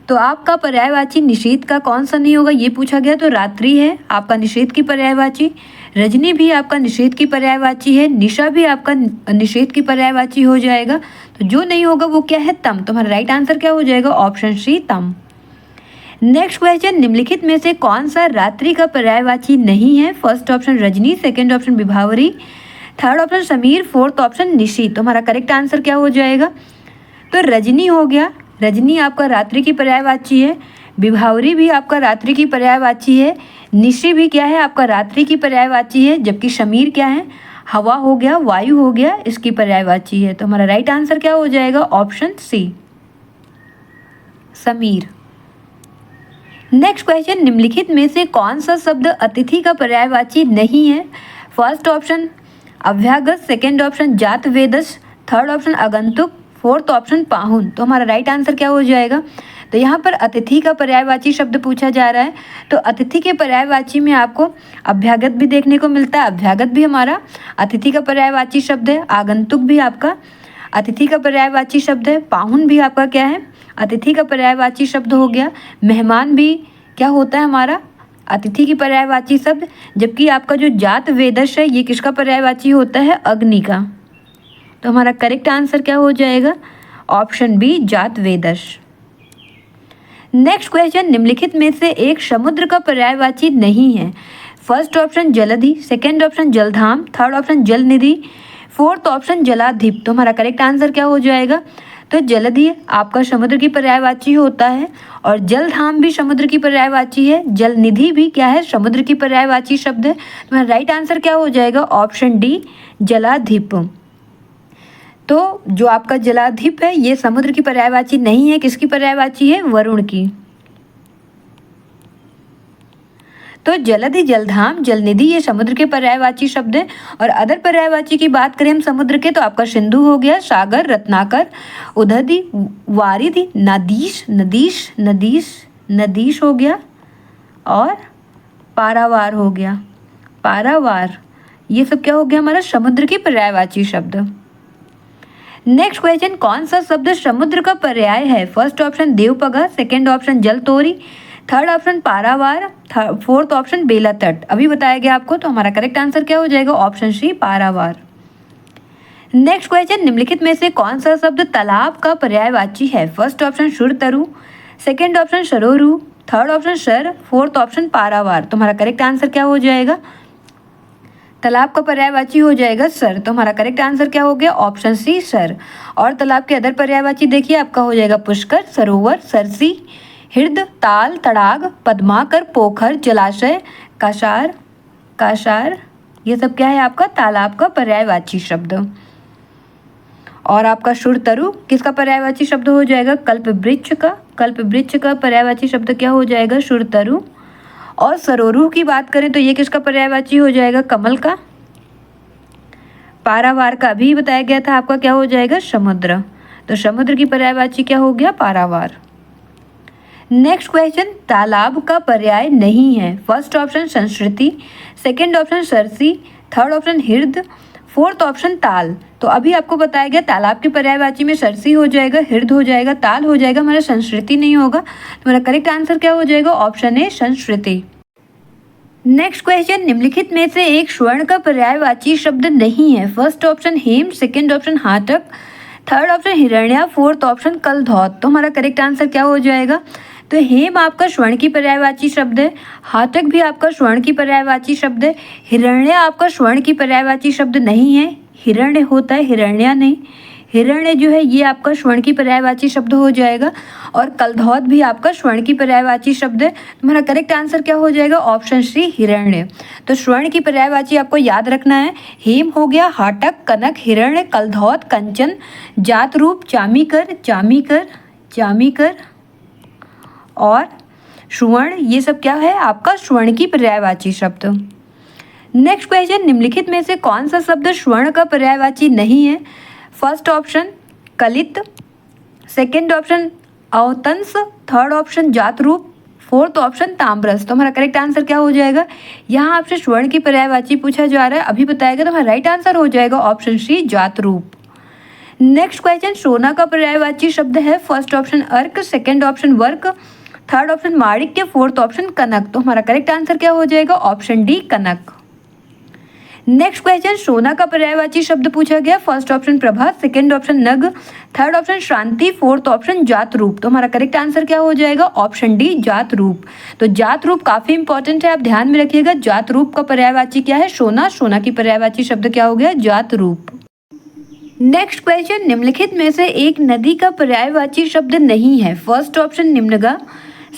तो आपका पर्यायवाची निशीथ का कौन सा नहीं होगा ये पूछा गया, तो रात्रि है आपका निशीथ की पर्यायवाची, रजनी भी आपका निषेध की पर्यायवाची है, निशा भी आपका निषेध की पर्यायवाची हो जाएगा। तो जो नहीं होगा वो क्या है? तम। तुम्हारा राइट आंसर क्या हो जाएगा? ऑप्शन सी तम। नेक्स्ट क्वेश्चन, निम्नलिखित में से कौन सा रात्रि का पर्यायवाची नहीं है? फर्स्ट ऑप्शन रजनी, सेकंड ऑप्शन विभावरी, थर्ड ऑप्शन समीर, फोर्थ ऑप्शन निशी। तुम्हारा करेक्ट आंसर क्या हो जाएगा? तो रजनी हो गया, रजनी आपका रात्रि की पर्यायवाची है, विभावरी भी आपका रात्रि की पर्यायवाची है, निशी भी क्या है आपका रात्रि की पर्यायवाची है, जबकि समीर क्या है? हवा हो गया, वायु हो गया, इसकी पर्यायवाची है। तो हमारा राइट आंसर क्या हो जाएगा? ऑप्शन सी समीर। नेक्स्ट क्वेश्चन, निम्नलिखित में से कौन सा शब्द अतिथि का पर्यायवाची नहीं है? फर्स्ट ऑप्शन अभ्यागत, सेकेंड ऑप्शन जात वेदस, थर्ड ऑप्शन आगंतुक, फोर्थ ऑप्शन पाहुन। तो हमारा राइट आंसर क्या हो जाएगा? तो यहाँ पर अतिथि का पर्यायवाची शब्द पूछा जा रहा है, तो अतिथि के पर्यायवाची में आपको अभ्यागत भी देखने को मिलता है, अभ्यागत भी हमारा अतिथि का पर्यायवाची शब्द है, आगंतुक भी आपका अतिथि का पर्यायवाची शब्द है, पाहुन भी आपका क्या है? अतिथि का पर्यायवाची शब्द हो गया, मेहमान भी क्या होता है हमारा? अतिथि की पर्यायवाची शब्द, जबकि आपका जो जात वेदश है ये किसका पर्यायवाची होता है? अग्नि का। तो हमारा करेक्ट आंसर क्या हो जाएगा? ऑप्शन बी जात वेदश। नेक्स्ट क्वेश्चन, निम्नलिखित में से एक समुद्र का पर्यायवाची नहीं है? फर्स्ट ऑप्शन जलधि, सेकेंड ऑप्शन जलधाम, थर्ड ऑप्शन जलनिधि, फोर्थ ऑप्शन जलाधिप। तो हमारा करेक्ट आंसर क्या हो जाएगा? तो जलधि आपका समुद्र की पर्यायवाची होता है, और जलधाम भी समुद्र की पर्यायवाची है, जलनिधि भी क्या है? समुद्र की पर्यायवाची शब्द है। तो हमारा राइट आंसर क्या हो जाएगा? ऑप्शन डी जलाधिप। तो जो आपका जलाधिप है ये समुद्र की पर्यायवाची नहीं है, किसकी पर्यायवाची है? वरुण की। तो जलधि, जलधाम, जलनिधि ये समुद्र के पर्यायवाची शब्द है। और अदर पर्यायवाची की बात करें हम समुद्र के, तो आपका सिंधु हो गया, सागर, रत्नाकर, उदधि, वारिधि, नदीश, नदीश, नदीश, नदीश हो गया, और पारावार हो गया। पारावार, ये सब क्या हो गया हमारा समुद्र की पर्यायवाची शब्द। नेक्स्ट क्वेश्चन, कौन सा शब्द समुद्र का पर्याय है? फर्स्ट ऑप्शन देवपगा, सेकंड ऑप्शन जलतोरी, थर्ड ऑप्शन पारावार, फोर्थ ऑप्शन बेला तट। अभी बताया गया आपको, तो हमारा करेक्ट आंसर क्या हो जाएगा? ऑप्शन सी पारावार। नेक्स्ट क्वेश्चन, निम्नलिखित में से कौन सा शब्द तालाब का पर्यायवाची है? फर्स्ट ऑप्शन सुरतरु, सेकंड ऑप्शन सरोरु, थर्ड ऑप्शन सर, फोर्थ ऑप्शन पारावार। तुम्हारा करेक्ट आंसर क्या हो जाएगा? तालाब का पर्यायवाची हो जाएगा सर। तो हमारा करेक्ट आंसर क्या हो गया? ऑप्शन सी सर। और तालाब के अदर पर्यायवाची देखिए आपका हो जाएगा पुष्कर, सरोवर, सरसी, हृद, ताल, तड़ाग, पद्माकर, पोखर, जलाशय, काशार। काशार, ये सब क्या है आपका? तालाब का पर्यायवाची शब्द। और आपका सुरतरु किसका पर्यायवाची शब्द हो जाएगा? कल्पवृक्ष का। कल्पवृक्ष का पर्यायवाची शब्द क्या हो जाएगा? सुरतरु। और सरोरु की बात करें तो ये किसका पर्यायवाची हो जाएगा? कमल का। पारावार का अभी बताया गया था आपका, क्या हो जाएगा? समुद्र। तो समुद्र की पर्यायवाची क्या हो गया? पारावार। नेक्स्ट क्वेश्चन, तालाब का पर्याय नहीं है। फर्स्ट ऑप्शन संस्कृति, सेकंड ऑप्शन सरसी, थर्ड ऑप्शन हृद, फोर्थ ऑप्शन ताल। तो अभी आपको बताया गया तालाब की पर्यायवाची में सरसी हो जाएगा, हृद हो जाएगा, ताल हो जाएगा, हमारा संस्कृति नहीं होगा। तो मेरा करेक्ट आंसर क्या हो जाएगा? ऑप्शन ए संस्कृति। नेक्स्ट क्वेश्चन, निम्नलिखित में से एक स्वर्ण का पर्यायवाची शब्द नहीं है। फर्स्ट ऑप्शन हेम, सेकंड ऑप्शन हाटक, थर्ड ऑप्शन हिरण्या, फोर्थ ऑप्शन कलधौत। तो हमारा करेक्ट आंसर क्या हो जाएगा? तो हेम आपका स्वर्ण की पर्यायवाची शब्द है, हाटक भी आपका स्वर्ण की पर्यायवाची शब्द है, हिरण्य आपका स्वर्ण की पर्यायवाची शब्द नहीं है, हिरण्य होता है, हिरण्या नहीं। हिरण्य जो है ये आपका स्वर्ण की पर्यायवाची शब्द हो जाएगा। और कलधौत भी आपका स्वर्ण की पर्यायवाची शब्द है। तुम्हारा करेक्ट आंसर क्या हो जाएगा? ऑप्शन सी हिरण्य। तो स्वर्ण की पर्यायवाची आपको याद रखना है, हेम हो गया, हाटक, कनक, हिरण्य, कलधौत, कंचन, जात रूप, चामीकर, चामीकर, चामीकर और सुवर्ण, ये सब क्या है आपका? स्वर्ण की पर्यायवाची शब्द। नेक्स्ट क्वेश्चन, निम्नलिखित में से कौन सा शब्द स्वर्ण का पर्यायवाची नहीं है? फर्स्ट ऑप्शन कलित, सेकंड ऑप्शन अवतंस, थर्ड ऑप्शन जात रूप, फोर्थ ऑप्शन ताम्रस। तो हमारा करेक्ट आंसर क्या हो जाएगा? यहाँ आपसे स्वर्ण की पर्यायवाची पूछा जा रहा है, अभी बताएगा तो हमारा राइट आंसर हो जाएगा ऑप्शन सी जात रूप। नेक्स्ट क्वेश्चन, सोना का पर्यायवाची शब्द है। फर्स्ट ऑप्शन अर्क, सेकंड ऑप्शन वर्क, थर्ड ऑप्शन माणिक्य, फोर्थ ऑप्शन कनक। तो हमारा करेक्ट आंसर क्या हो जाएगा? ऑप्शन डी कनक। नेक्स्ट क्वेश्चन, सोना का पर्यायवाची शब्द पूछा गया। फर्स्ट ऑप्शन प्रभा, सेकंड ऑप्शन नग, थर्ड ऑप्शन शांति, फोर्थ ऑप्शन जात रूप। तो हमारा करेक्ट आंसर क्या हो जाएगा? ऑप्शन डी जात रूप। तो जात रूप काफी इंपॉर्टेंट है, आप ध्यान में रखिएगा। जात रूप का पर्यायवाची क्या है? सोना। सोना की पर्यायवाची शब्द क्या हो गया? जात रूप। नेक्स्ट क्वेश्चन, निम्नलिखित में से एक नदी का पर्यायवाची शब्द नहीं है। फर्स्ट ऑप्शन निम्नगा,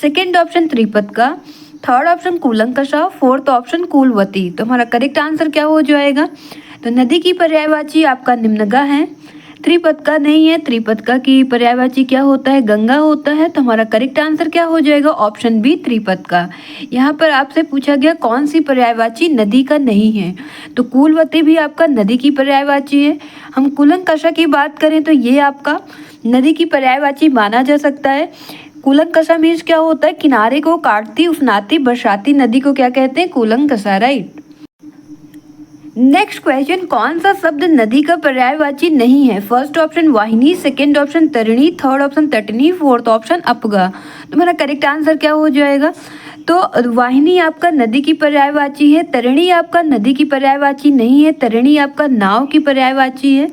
सेकेंड ऑप्शन त्रिपतका, थर्ड ऑप्शन कूलंकषा, फोर्थ ऑप्शन कूलवती। तो हमारा करेक्ट आंसर क्या हो जाएगा? तो नदी की पर्यायवाची आपका निम्नगा है, त्रिपतका नहीं है। त्रिपतका की पर्यायवाची क्या होता है? गंगा होता है। तो हमारा करेक्ट आंसर क्या हो जाएगा? ऑप्शन बी त्रिपतका। यहाँ पर आपसे पूछा गया कौन सी पर्यायवाची नदी का नहीं है, तो कूलवती भी आपका नदी की पर्यायवाची है। हम कूलंकषा की बात करें तो ये आपका नदी की पर्यायवाची माना जा सकता है। कूलंकषा मीन्स क्या होता है? किनारे को काटती उफनाती बरसाती नदी को क्या कहते हैं? कूलंकषा, राइट। नेक्स्ट क्वेश्चन, कौन सा शब्द नदी का पर्यायवाची नहीं है? फर्स्ट ऑप्शन वाहिनी, सेकंड ऑप्शन तरिणी, थर्ड ऑप्शन तटनी, फोर्थ ऑप्शन अपगा। तो मेरा करेक्ट आंसर क्या हो जाएगा? तो वाहिनी आपका नदी की पर्यायवाची है, तरिणी आपका नदी की पर्यायवाची नहीं है, तरिणी आपका नाव की पर्यायवाची है,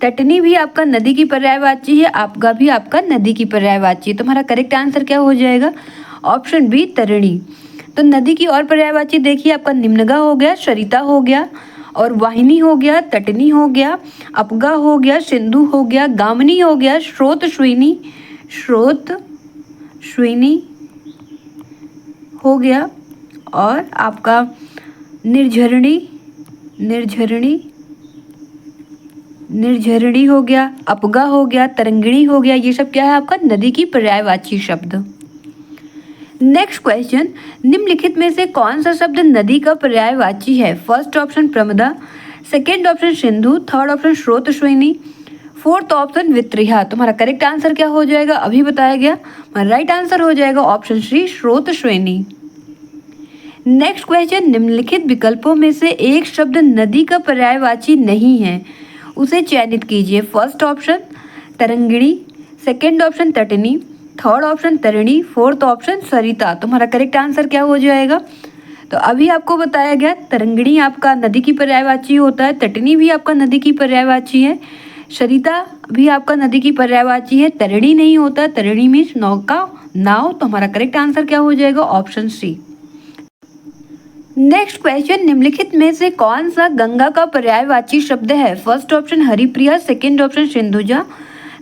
तटनी भी आपका नदी की पर्यायवाची है, आपगा भी आपका नदी की पर्यायवाची है। तो हमारा करेक्ट आंसर क्या हो जाएगा? ऑप्शन बी तरिणी। तो नदी की और पर्यायवाची देखिए, आपका निम्नगा हो गया, सरिता हो गया, और वाहिनी हो गया, तटनी हो गया, अपगा हो गया, सिंधु हो गया, गामनी हो गया, स्रोत श्विनी, स्रोत श्विनी हो गया, और आपका निर्झरणी, निर्झरणी, निर्झरणी हो गया, अपगा हो गया, तरंगिणी हो गया। ये सब क्या है आपका? नदी की पर्यायवाची शब्द। नेक्स्ट क्वेश्चन, निम्नलिखित में से कौन सा शब्द नदी का पर्यायवाची है? फर्स्ट ऑप्शन प्रमदा, सेकंड ऑप्शन सिंधु, थर्ड ऑप्शन स्रोत श्विनी, फोर्थ ऑप्शन वित्रिहा। तुम्हारा करेक्ट आंसर क्या हो जाएगा? अभी बताया गया, राइट आंसर हो जाएगा ऑप्शन सी स्रोत श्विनी। नेक्स्ट क्वेश्चन, निम्नलिखित विकल्पों में से एक शब्द नदी का पर्यायवाची नहीं है, उसे चयनित कीजिए। फर्स्ट ऑप्शन तरंगिणी, सेकंड ऑप्शन तटनी, थर्ड ऑप्शन तरिणी, फोर्थ ऑप्शन सरिता। तुम्हारा करेक्ट आंसर क्या हो जाएगा? तो अभी आपको बताया गया तरंगिणी आपका नदी की पर्यायवाची होता है, तटनी भी आपका नदी की पर्यायवाची है, सरिता भी आपका नदी की पर्यायवाची है, तरिणी नहीं होता, तरिणी मीन्स नौका, नाव। तो हमारा करेक्ट आंसर क्या हो जाएगा? ऑप्शन सी। नेक्स्ट क्वेश्चन, निम्नलिखित में से कौन सा गंगा का पर्यायवाची शब्द है? First option Haripriya, second option Sindhuja,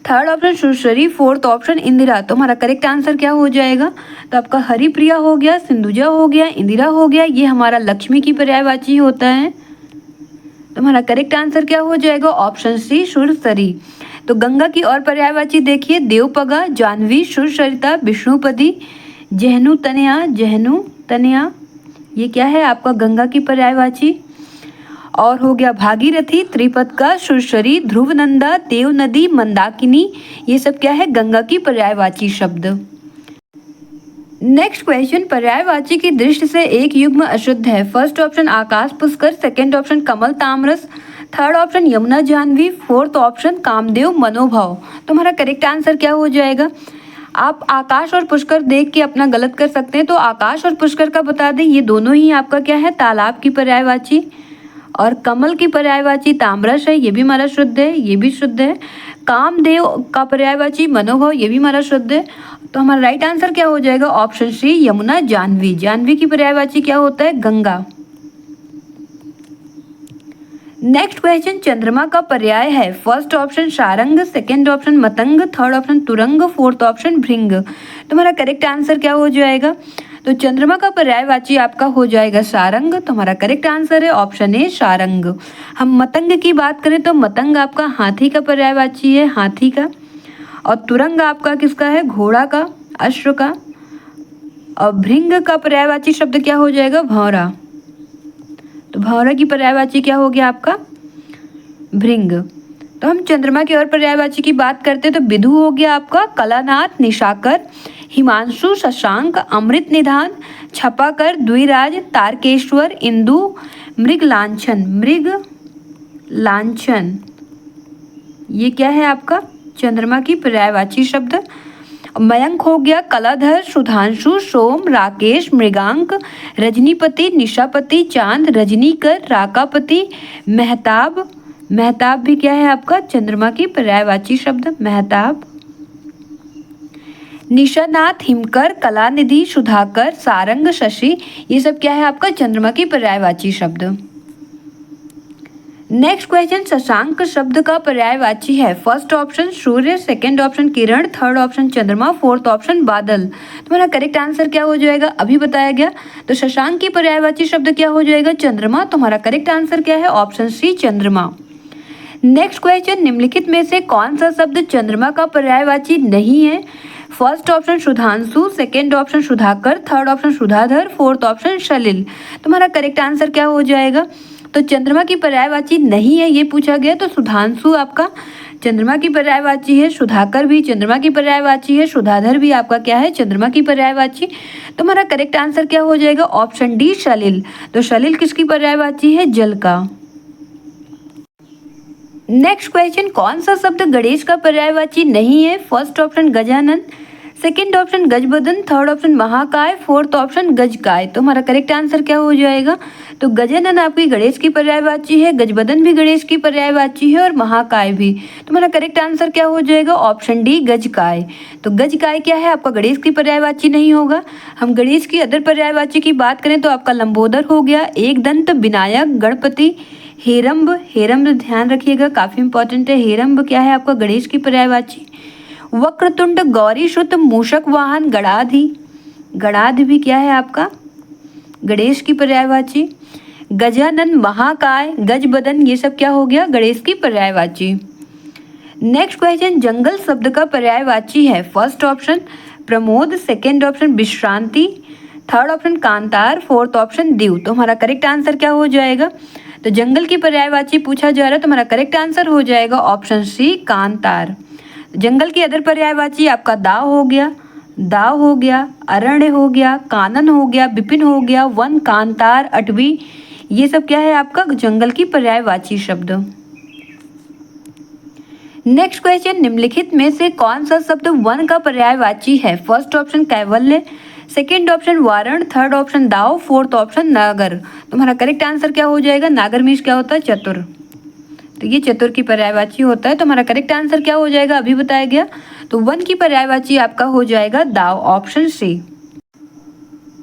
third option Sushri, fourth option Indira. तो हमारा करेक्ट आंसर क्या हो जाएगा? तो आपका हरिप्रिया हो गया, सिंधुजा हो गया, इंदिरा हो गया, ये हमारा लक्ष्मी की पर्यायवाची होता है। तो हमारा करेक्ट आंसर क्या हो जाएगा? ऑप्शन सी सुरसरी। तो गंगा की और पर्यायवाची देखिए, देवपगा, जाह्नवी, सुरसरिता, विष्णुपदी, जहनु तनया, ये क्या है आपका गंगा की पर्यायवाची। और हो गया भागीरथी, त्रिपतका, सुरसरी, ध्रुवनंदा, देवनदी, मंदाकिनी, ये सब क्या है? गंगा की पर्यायवाची शब्द। नेक्स्ट क्वेश्चन, पर्यायवाची की दृष्टि से एक युग्म अशुद्ध है। फर्स्ट ऑप्शन आकाश पुष्कर, सेकंड ऑप्शन कमल तामरस, थर्ड ऑप्शन यमुना जाह्नवी, फोर्थ ऑप्शन कामदेव मनोभाव। तुम्हारा करेक्ट आंसर क्या हो जाएगा? आप आकाश और पुष्कर देख के अपना गलत कर सकते हैं, तो आकाश और पुष्कर का बता दें, ये दोनों ही आपका क्या है? तालाब की पर्यायवाची। और कमल की पर्यायवाची ताम्रश है, ये भी हमारा शुद्ध है, ये भी शुद्ध है। कामदेव का पर्यायवाची मनोभाव, ये भी हमारा शुद्ध है। तो हमारा राइट आंसर क्या हो जाएगा? ऑप्शन सी यमुना जाह्नवी। जाह्नवी की पर्यायवाची क्या होता है? गंगा। नेक्स्ट क्वेश्चन, चंद्रमा का पर्याय है। फर्स्ट ऑप्शन सारंग, सेकंड ऑप्शन मतंग, थर्ड ऑप्शन तुरंग, फोर्थ ऑप्शन भृंग। तुम्हारा करेक्ट आंसर क्या हो जाएगा? तो चंद्रमा का पर्यायवाची आपका हो जाएगा सारंग। तुम्हारा करेक्ट आंसर है ऑप्शन ए सारंग। हम मतंग की बात करें तो मतंग आपका हाथी का पर्यायवाची है, हाथी का। और तुरंग आपका किसका है? घोड़ा का, अश्व का। और भृंग का पर्यायवाची शब्द क्या हो जाएगा? भौरा। तो भौरा की पर्यायवाची क्या हो गया आपका? भृंग। तो हम चंद्रमा की और पर्यायवाची की बात करते हैं तो विधु हो गया आपका कलानाथ, निशाकर, हिमांशु, शशांक, अमृत निधान, छपाकर, द्विराज, तारकेश्वर, इंदु, मृग लांछन, ये क्या है आपका? चंद्रमा की पर्यायवाची शब्द। मयंक हो गया कलाधर, सुधांशु, सोम, राकेश, मृगांक, रजनीपति, निशापति, चांद, रजनीकर, राकापति, मेहताब। मेहताब भी क्या है आपका? चंद्रमा की पर्यायवाची शब्द, मेहताब। निशानाथ, हिमकर, कलानिधि, सुधाकर, सारंग, शशि, ये सब क्या है आपका? चंद्रमा की पर्यायवाची शब्द। नेक्स्ट क्वेश्चन, शशांक शब्द का पर्यायवाची है। फर्स्ट ऑप्शन सूर्य, सेकंड ऑप्शन किरण, थर्ड ऑप्शन चंद्रमा, फोर्थ ऑप्शन बादल। तुम्हारा करेक्ट आंसर क्या हो जाएगा? अभी बताया गया। तो शशांक की पर्यायवाची शब्द क्या हो जाएगा? चंद्रमा। तुम्हारा करेक्ट आंसर क्या है? ऑप्शन सी चंद्रमा। नेक्स्ट क्वेश्चन, निम्नलिखित में से कौन सा शब्द चंद्रमा का पर्यायवाची नहीं है? फर्स्ट ऑप्शन सुधांशु, सेकंड ऑप्शन सुधाकर, थर्ड ऑप्शन सुधाधर, फोर्थ ऑप्शन सलिल। तुम्हारा करेक्ट आंसर क्या हो जाएगा? तो चंद्रमा की पर्यायवाची नहीं है ये पूछा गया, तो सुधांशु आपका चंद्रमा की पर्यायवाची है, सुधाकर भी चंद्रमा की पर्यायवाची है, सुधाधर भी आपका क्या है? चंद्रमा की पर्यायवाची। तुम्हारा करेक्ट आंसर क्या हो जाएगा? Option D Salil. तो सलिल किसकी पर्यायवाची है? जल का। नेक्स्ट क्वेश्चन, कौन सा शब्द गणेश का पर्यायवाची नहीं है? फर्स्ट ऑप्शन गजानन, सेकंड ऑप्शन गजबदन, थर्ड ऑप्शन महाकाय, फोर्थ ऑप्शन गजकाय। तो हमारा करेक्ट आंसर क्या हो जाएगा? तो गजानन आपकी गणेश की पर्यायवाची है, गजबदन भी गणेश की पर्यायवाची है और महाकाय भी। तुम्हारा करेक्ट आंसर क्या हो जाएगा? ऑप्शन डी गजकाय। तो गजकाय क्या है आपका? गणेश की पर्यायवाची नहीं होगा। हम गणेश की अदर पर्यायवाची की बात करें तो आपका लंबोदर हो गया, एक दंत, विनायक, गणपति, हेरम्ब। हेरम्ब ध्यान रखिएगा, काफी इंपॉर्टेंट है। हेरम्ब क्या है आपका? गणेश की पर्यायवाची। वक्रतुंड, गौरीशुत, मूषक वाहन, गणाधि। गणाधि भी क्या है आपका? गणेश की पर्यायवाची। गजानन, महाकाय, गजबदन, ये सब क्या हो गया? गणेश की पर्यायवाची। नेक्स्ट क्वेश्चन, जंगल शब्द का पर्यायवाची है। फर्स्ट ऑप्शन प्रमोद, सेकंड ऑप्शन विश्रांति, थर्ड ऑप्शन कांतार, फोर्थ ऑप्शन दीव। तो हमारा करेक्ट आंसर क्या हो जाएगा? तो जंगल की पर्यायवाची पूछा जा रहा है, तो हमारा करेक्ट आंसर हो जाएगा ऑप्शन सी कांतार। जंगल की अदर पर्यायवाची आपका दाव हो गया, दाव हो गया, अरण्य हो गया, कानन हो गया, विपिन हो गया, वन, कांतार, अटवी, ये सब क्या है आपका जंगल की पर्यायवाची शब्द। नेक्स्ट क्वेश्चन, निम्नलिखित में से कौन सा शब्द वन का पर्यायवाची है? फर्स्ट ऑप्शन कैवल्य, सेकेंड ऑप्शन वारण, थर्ड ऑप्शन दाव, फोर्थ ऑप्शन नागर। तुम्हारा करेक्ट आंसर क्या हो जाएगा? नागर मीन्स क्या होता है? चतुर। तो ये चतुर की पर्यायवाची होता है। तो हमारा करेक्ट आंसर क्या हो जाएगा? अभी बताया गया। तो वन की पर्यायवाची आपका हो जाएगा दाव, ऑप्शन सी।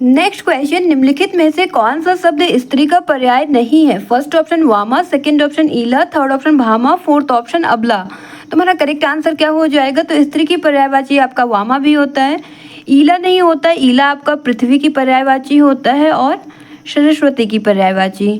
नेक्स्ट क्वेश्चन, निम्नलिखित में से कौन सा शब्द स्त्री का पर्याय नहीं है? फर्स्ट ऑप्शन वामा, सेकंड ऑप्शन ईला, third option Bhama, fourth option अबला। तो हमारा करेक्ट आंसर क्या हो जाएगा? तो स्त्री की पर्यायवाची आपका वामा भी होता है, ईला नहीं होता है। ईला आपका पृथ्वी की पर्यायवाची होता है और सरस्वती की पर्यायवाची।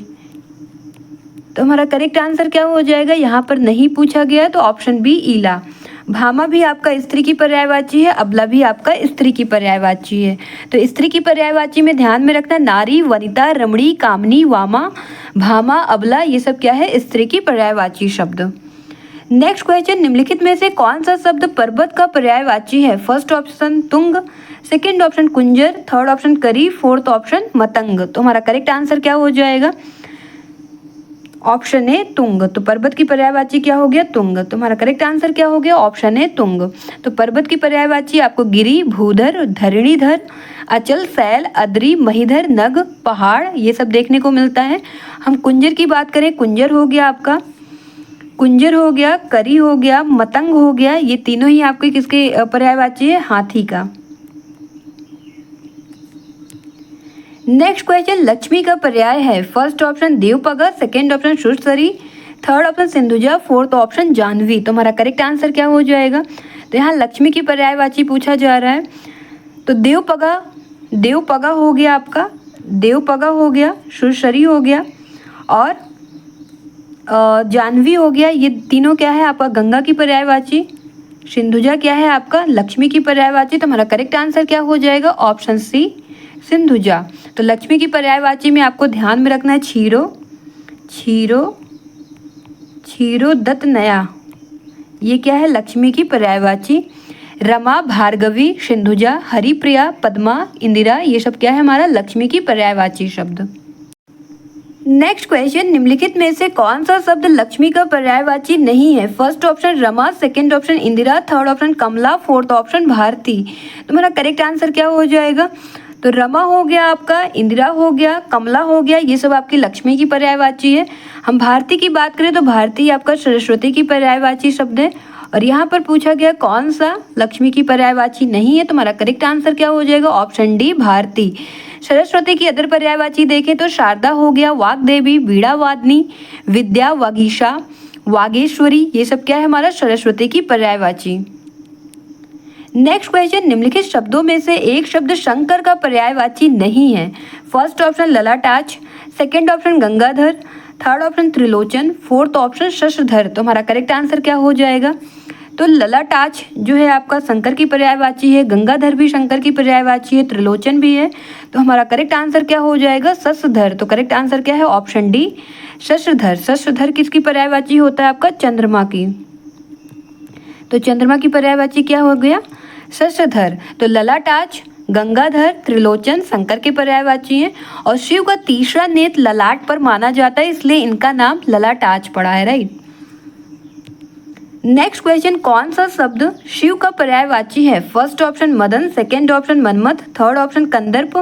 तो हमारा करेक्ट आंसर क्या हो जाएगा? यहाँ पर नहीं पूछा गया तो ऑप्शन बी ईला। भामा भी आपका स्त्री की पर्यायवाची है, अबला भी आपका स्त्री की पर्यायवाची है। तो स्त्री की पर्यायवाची में ध्यान में रखना नारी, वनिता, रमणी, कामनी, वामा, भामा, अबला, ये सब क्या है? स्त्री की पर्यायवाची शब्द। नेक्स्ट क्वेश्चन, निम्नलिखित में से कौन सा शब्द पर्वत का पर्यायवाची है? फर्स्ट ऑप्शन तुंग, सेकेंड ऑप्शन कुंजर, थर्ड ऑप्शन करी, फोर्थ ऑप्शन मतंग। तो हमारा करेक्ट आंसर क्या हो जाएगा? ऑप्शन ए तुंग। तो पर्वत की पर्यायवाची क्या हो गया? तुंग। तो हमारा करेक्ट आंसर क्या हो गया? ऑप्शन ए तुंग। तो पर्वत की पर्यायवाची आपको गिरी, भूधर, धरणीधर, अचल, शैल, अद्री, महीधर, नग, पहाड़, ये सब देखने को मिलता है। हम कुंजर की बात करें, कुंजर हो गया आपका, कुंजर हो गया, करी हो गया, मतंग हो गया, ये तीनों ही आपके किसके पर्यायवाची है? हाथी का। नेक्स्ट क्वेश्चन, लक्ष्मी का पर्याय है? फर्स्ट ऑप्शन देवपगा, सेकेंड ऑप्शन सुरसरी, थर्ड ऑप्शन सिंधुजा, फोर्थ ऑप्शन जाह्नवी। तो हमारा करेक्ट आंसर क्या हो जाएगा? तो यहाँ लक्ष्मी की पर्यायवाची पूछा जा रहा है। तो देवपगा, देवपगा हो गया आपका, देवपगा हो गया, सुरसरी हो गया और जाह्नवी हो गया। ये तीनों क्या है आपका? गंगा की पर्यायवाची। सिंधुजा क्या है आपका? लक्ष्मी की पर्यायवाची। तो हमारा करेक्ट आंसर क्या हो जाएगा? ऑप्शन सी सिंधुजा। तो लक्ष्मी की पर्यायवाची में आपको ध्यान में रखना है क्षीरो, क्षीरो, क्षीरो दत्त नया, ये क्या है? लक्ष्मी की पर्यायवाची। रमा, भार्गवी, सिंधुजा, हरिप्रिया, पद्मा, इंदिरा, ये सब क्या है हमारा? लक्ष्मी की पर्यायवाची शब्द। नेक्स्ट क्वेश्चन, निम्नलिखित में से कौन सा शब्द लक्ष्मी का पर्यायवाची नहीं है? फर्स्ट ऑप्शन रमा, सेकंड ऑप्शन इंदिरा, थर्ड ऑप्शन कमला, फोर्थ ऑप्शन भारती। तो हमारा करेक्ट आंसर क्या हो जाएगा? तो रमा हो गया आपका, इंदिरा हो गया, कमला हो गया, ये सब आपकी लक्ष्मी की पर्यायवाची है। हम भारती की बात करें तो भारती आपका सरस्वती की पर्यायवाची शब्द है। और यहाँ पर पूछा गया कौन सा लक्ष्मी की पर्यायवाची नहीं है? तो हमारा करेक्ट आंसर क्या हो जाएगा? Option D Bharti. सरस्वती की अदर पर्यायवाची देखें तो शारदा हो गया, वाग्देवी, वीणा वादनी, विद्या, वागीशा, वागेश्वरी, ये सब क्या है हमारा? सरस्वती की पर्यायवाची। नेक्स्ट क्वेश्चन, निम्नलिखित शब्दों में से एक शब्द शंकर का पर्यायवाची नहीं है। फर्स्ट ऑप्शन ललाटाच, सेकंड ऑप्शन गंगाधर, थर्ड ऑप्शन त्रिलोचन, फोर्थ ऑप्शन शशधर। तो हमारा करेक्ट आंसर क्या हो जाएगा? तो ललाटाच जो है आपका शंकर की पर्यायवाची है, गंगाधर भी शंकर की पर्यायवाची है, त्रिलोचन भी है। तो हमारा करेक्ट आंसर क्या हो जाएगा? शशधर। तो करेक्ट आंसर क्या है? Option D Shashadhar. शशधर किसकी पर्यायवाची होता है आपका? चंद्रमा की। तो चंद्रमा की पर्यायवाची क्या हो गया? शशधर। तो ललाटाच, गंगाधर, त्रिलोचन शंकर के पर्यायवाची हैं और शिव का तीसरा नेत्र ललाट पर माना जाता है, इसलिए इनका नाम ललाटाच पड़ा है, राइट। नेक्स्ट क्वेश्चन, कौन सा शब्द शिव का पर्यायवाची है? फर्स्ट ऑप्शन मदन, सेकेंड ऑप्शन मनमथ, थर्ड ऑप्शन कंदर्प,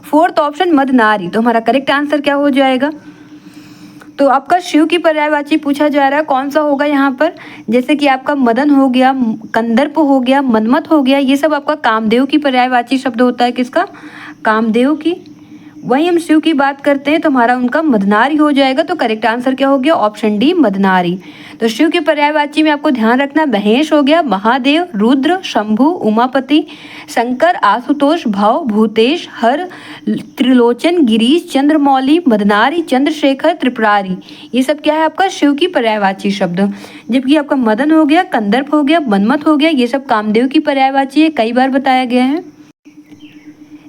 फोर्थ ऑप्शन मदनारी। तो हमारा करेक्ट आंसर क्या हो जाएगा? तो आपका शिव की पर्यायवाची पूछा जा रहा है, कौन सा होगा यहाँ पर? जैसे कि आपका मदन हो गया, कंदर्प हो गया, मनमथ हो गया, ये सब आपका कामदेव की पर्यायवाची शब्द होता है। किसका? कामदेव की। वही हम शिव की बात करते हैं तो हमारा उनका मदनारी हो जाएगा। तो करेक्ट आंसर क्या हो गया? ऑप्शन डी मदनारी। तो शिव की पर्यायवाची में आपको ध्यान रखना, महेश हो गया, महादेव, रुद्र, शंभु, उमापति, शंकर, आशुतोष, भव, भूतेश, हर, त्रिलोचन, गिरीश, चंद्रमौली, मदनारी, चंद्रशेखर, त्रिपुरारी, ये सब क्या है आपका? शिव की पर्यायवाची शब्द। जबकि आपका मदन हो गया, कंदर्प हो गया, मनमथ हो गया, ये सब कामदेव की पर्यायवाची है, कई बार बताया गया है।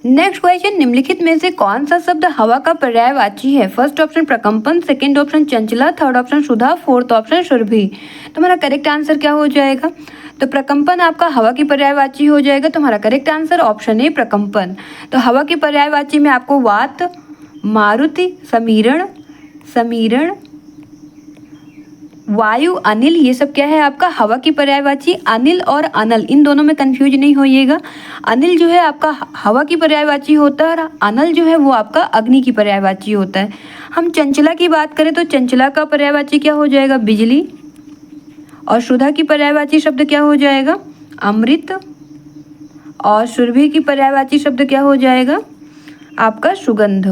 नेक्स्ट क्वेश्चन, निम्नलिखित में से कौन सा शब्द हवा का पर्यायवाची है? फर्स्ट ऑप्शन प्रकंपन, सेकंड ऑप्शन चंचला, थर्ड ऑप्शन सुधा, फोर्थ ऑप्शन सुरभि। तो हमारा करेक्ट आंसर क्या हो जाएगा? तो प्रकंपन आपका हवा की पर्यायवाची हो जाएगा। तुम्हारा करेक्ट आंसर ऑप्शन ए प्रकंपन। तो हवा की पर्यायवाची में आपको वात, मारुति, समीरण, वायु, अनिल, ये सब क्या है आपका हवा की पर्यायवाची। अनिल और अनल इन दोनों में कंफ्यूज नहीं होइएगा। अनिल जो है आपका हवा की पर्यायवाची होता है और अनल जो है वो आपका अग्नि की पर्यायवाची होता है। हम चंचला की बात करें तो चंचला का पर्यायवाची क्या हो जाएगा, बिजली। और सुधा की पर्यायवाची शब्द क्या हो जाएगा, अमृत। और सुरभि की पर्यायवाची शब्द क्या हो जाएगा आपका, सुगंध।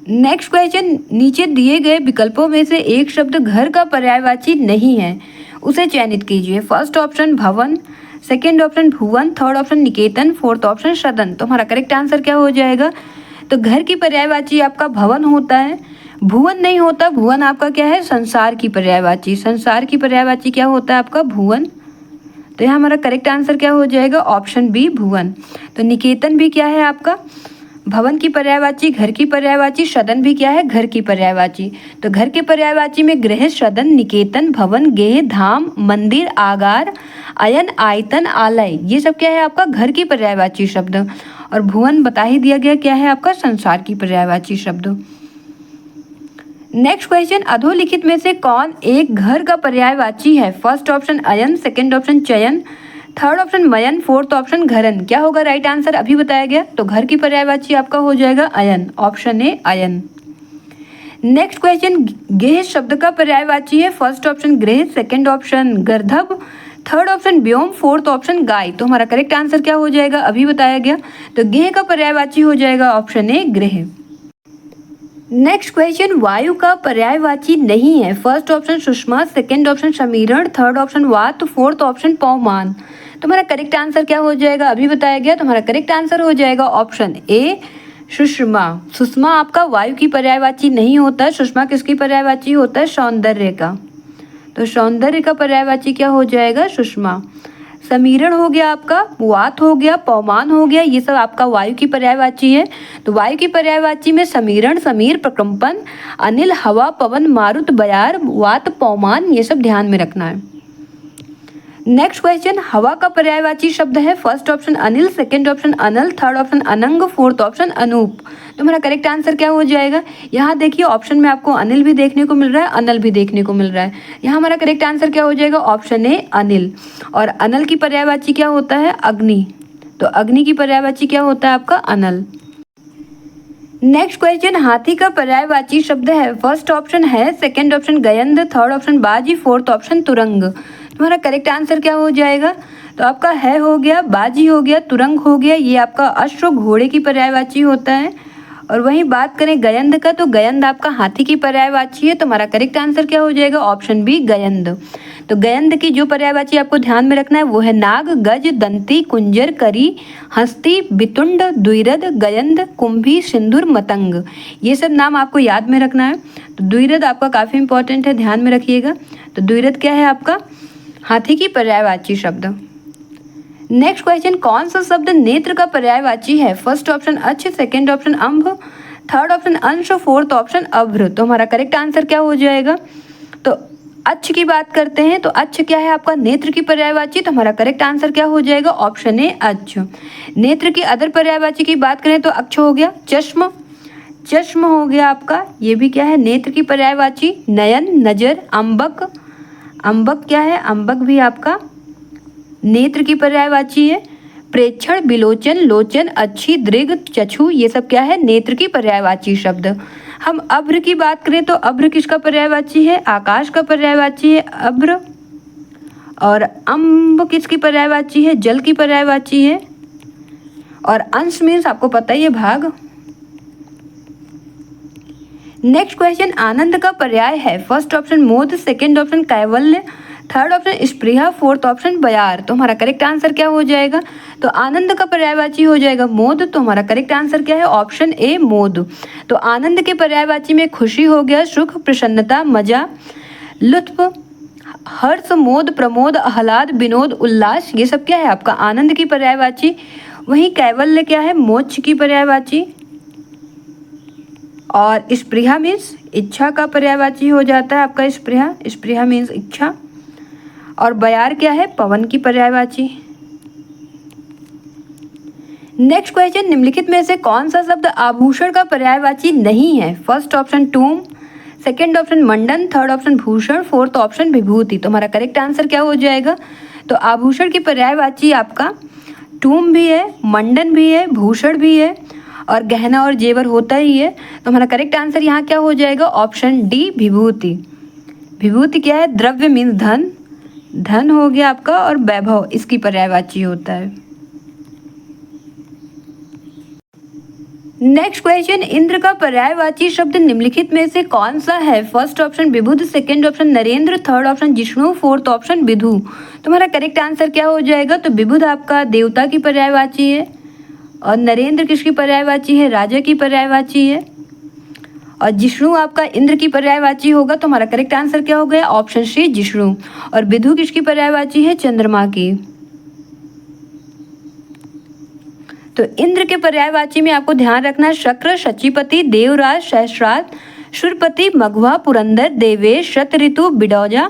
नेक्स्ट क्वेश्चन, नीचे दिए गए विकल्पों में से एक शब्द घर का पर्यायवाची नहीं है, उसे चयनित कीजिए। फर्स्ट ऑप्शन भवन, सेकंड ऑप्शन भुवन, थर्ड ऑप्शन निकेतन, फोर्थ ऑप्शन सदन। तो हमारा करेक्ट आंसर क्या हो जाएगा, तो घर की पर्यायवाची आपका भवन होता है, भुवन नहीं होता। भुवन आपका क्या है, संसार की पर्यायवाची। संसार की पर्यायवाची क्या होता है आपका, भुवन। तो यहाँ हमारा करेक्ट आंसर क्या हो जाएगा, ऑप्शन बी भुवन। तो निकेतन भी क्या है आपका भवन की पर्यायवाची, घर की पर्यायवाची। सदन भी क्या है, घर की पर्यायवाची। तो घर के पर्यायवाची में गृह, सदन, निकेतन, भवन, गेह, धाम, मंदिर, आगार, अयन, आयतन, आलय, ये सब क्या है आपका घर की पर्यायवाची शब्द। और भुवन बता ही दिया गया क्या है आपका संसार की पर्यायवाची शब्द। नेक्स्ट क्वेश्चन, अधोलिखित में से कौन एक घर का पर्यायवाची है। फर्स्ट ऑप्शन अयन, सेकंड ऑप्शन चयन, third option Mayan, fourth option घरन। क्या होगा राइट आंसर, अभी बताया गया। तो घर की पर्यायवाची आपका हो जाएगा अयन, option A Ayan. Next question, गेह शब्द का पर्यायवाची है। फर्स्ट ऑप्शन गृह, सेकंड ऑप्शन गर्धब, थर्ड ऑप्शन व्योम, फोर्थ ऑप्शन गाय। तो हमारा करेक्ट आंसर क्या हो जाएगा, अभी बताया गया। तो गेह का पर्यायवाची हो जाएगा ऑप्शन ए गृह। नेक्स्ट क्वेश्चन, वायु का पर्यायवाची नहीं है। फर्स्ट ऑप्शन सुषमा, सेकंड ऑप्शन समीरण, थर्ड ऑप्शन वात, फोर्थ ऑप्शन पवमान। तुम्हारा करेक्ट आंसर क्या हो जाएगा, अभी बताया गया। तुम्हारा करेक्ट आंसर हो जाएगा ऑप्शन ए सुषमा। सुषमा आपका वायु की पर्यायवाची नहीं होता। सुषमा किसकी पर्यायवाची होता है, सौंदर्य का। तो सौंदर्य का पर्यायवाची क्या हो जाएगा, सुषमा। समीरण हो गया आपका, वात हो गया, पवमान हो गया, ये सब आपका वायु की पर्यायवाची है। तो वायु की पर्यायवाची में समीरण, समीर, प्रकंपन, अनिल, हवा, पवन, मारुत, बयार, वात, पवमान, ये सब ध्यान में रखना है। नेक्स्ट क्वेश्चन, हवा का पर्यायवाची शब्द है। First option Anil, second option अनल, थर्ड ऑप्शन अनंग, फोर्थ ऑप्शन अनूप। तो हमारा करेक्ट आंसर क्या हो जाएगा, यहाँ देखिए ऑप्शन में आपको अनिल भी देखने को मिल रहा है, अनल भी देखने को मिल रहा है। यहाँ हमारा करेक्ट आंसर क्या हो जाएगा, ऑप्शन ए अनिल। और अनल की पर्यायवाची क्या होता है, अग्नि। तो अग्नि की पर्यायवाची क्या होता है आपका, अनल। नेक्स्ट क्वेश्चन, हाथी का पर्यायवाची शब्द है। फर्स्ट ऑप्शन है, सेकंड ऑप्शन गयंद, थर्ड ऑप्शन बाजी, फोर्थ ऑप्शन तुरंग। तुम्हारा करेक्ट आंसर क्या हो जाएगा, तो आपका है हो गया, बाजी हो गया, तुरंग हो गया, ये आपका अश्व घोड़े की पर्यायवाची होता है। और वहीं बात करें गयंद का, तो गयंद आपका हाथी की पर्यायवाची है। तो हमारा करेक्ट आंसर क्या हो जाएगा, ऑप्शन बी गयंद। तो गयंद की जो पर्यायवाची आपको ध्यान में रखना है वो है नाग, गज, दंती, कुंजर, करी, हस्ती, बितुंड, द्विरद, गयंद, कुंभी, सिंदूर, मतंग। ये सब नाम आपको याद में रखना है। तो द्विरद आपका काफ़ी इंपॉर्टेंट है, ध्यान में रखिएगा। तो द्विरद क्या है आपका, हाथी की पर्यायवाची शब्द। नेक्स्ट क्वेश्चन, कौन सा शब्द नेत्र का पर्यायवाची है। फर्स्ट ऑप्शन अच्छ, सेकंड ऑप्शन अम्भ, थर्ड ऑप्शन अंश, फोर्थ ऑप्शन अभ्र। तो हमारा करेक्ट आंसर क्या हो जाएगा, तो अच्छ की बात करते हैं तो अच्छ क्या है आपका, नेत्र की पर्यायवाची। तो हमारा करेक्ट आंसर क्या हो जाएगा, ऑप्शन ए अच्छ। नेत्र की अदर पर्यायवाची की बात करें तो अक्ष हो गया, चश्म, चश्म हो गया आपका, ये भी क्या है नेत्र की पर्यायवाची। नयन, नजर, अम्बक, अम्बक क्या है, अम्बक भी आपका नेत्र की पर्यायवाची है। प्रेक्षण, विलोचन, लोचन, अच्छी, दृग, चक्षु, ये सब क्या है नेत्र की पर्यायवाची शब्द। हम अभ्र की बात करें तो अभ्र किसका पर्यायवाची है, आकाश का पर्यायवाची है अभ्र। और अम्ब किसकी पर्यायवाची है, जल की पर्यायवाची है। और अंश मीन्स आपको पता ही है भाग। नेक्स्ट क्वेश्चन, आनंद का पर्याय है। फर्स्ट ऑप्शन मोद, सेकंड ऑप्शन कैवल्य, थर्ड ऑप्शन स्पृहा, फोर्थ ऑप्शन बयार। तो हमारा करेक्ट आंसर क्या हो जाएगा, तो आनंद का पर्यायवाची हो जाएगा मोद। तो हमारा करेक्ट आंसर क्या है, ऑप्शन ए मोद। तो आनंद के पर्यायवाची में खुशी हो गया, सुख, प्रसन्नता, मजा, लुत्फ, हर्ष, मोद, प्रमोद, आह्लाद, विनोद, उल्लास, ये सब क्या है आपका आनंद की पर्यायवाची। वहीं कैवल्य क्या है, मोक्ष की पर्यायवाची। और स्पृहा मीन्स इच्छा का पर्यायवाची हो जाता है आपका स्पृहा, स्पृहा मीन्स इच्छा। और बयार क्या है, पवन की पर्यायवाची। नेक्स्ट क्वेश्चन, निम्नलिखित में से कौन सा शब्द आभूषण का पर्यायवाची नहीं है? फर्स्ट ऑप्शन टूम, सेकेंड ऑप्शन मंडन, थर्ड ऑप्शन भूषण, फोर्थ ऑप्शन विभूति। तो हमारा करेक्ट आंसर क्या हो जाएगा? तो आभूषण की पर्यायवाची आपका टूम भी है, मंडन भी है, भूषण भी है और गहना और जेवर होता ही है। तो हमारा करेक्ट आंसर यहाँ क्या हो जाएगा? ऑप्शन डी विभूति। विभूति क्या है? द्रव्य मीन्स धन, धन हो गया आपका, और वैभव इसकी पर्यायवाची होता है। नेक्स्ट क्वेश्चन, इंद्र का पर्यायवाची शब्द निम्नलिखित में से कौन सा है? फर्स्ट ऑप्शन विबुध, सेकंड ऑप्शन नरेंद्र, थर्ड ऑप्शन जिष्णु, फोर्थ ऑप्शन विधु। तुम्हारा करेक्ट आंसर क्या हो जाएगा? तो विबुध आपका देवता की पर्यायवाची है और नरेंद्र किसकी पर्यायवाची है? राजा की पर्यायवाची है। और जिष्णु आपका इंद्र की पर्यायवाची होगा। तो हमारा करेक्ट आंसर क्या हो गया? ऑप्शन सी जिष्णु। और विधु किसकी पर्यायवाची है? चंद्रमा की। तो इंद्र के पर्यायवाची में आपको ध्यान रखना है शक्र, शचीपति, देवराज, सहस्राज, सुरपति, मघवा, पुरंदर, देवेश, शतऋतु, बिडौजा,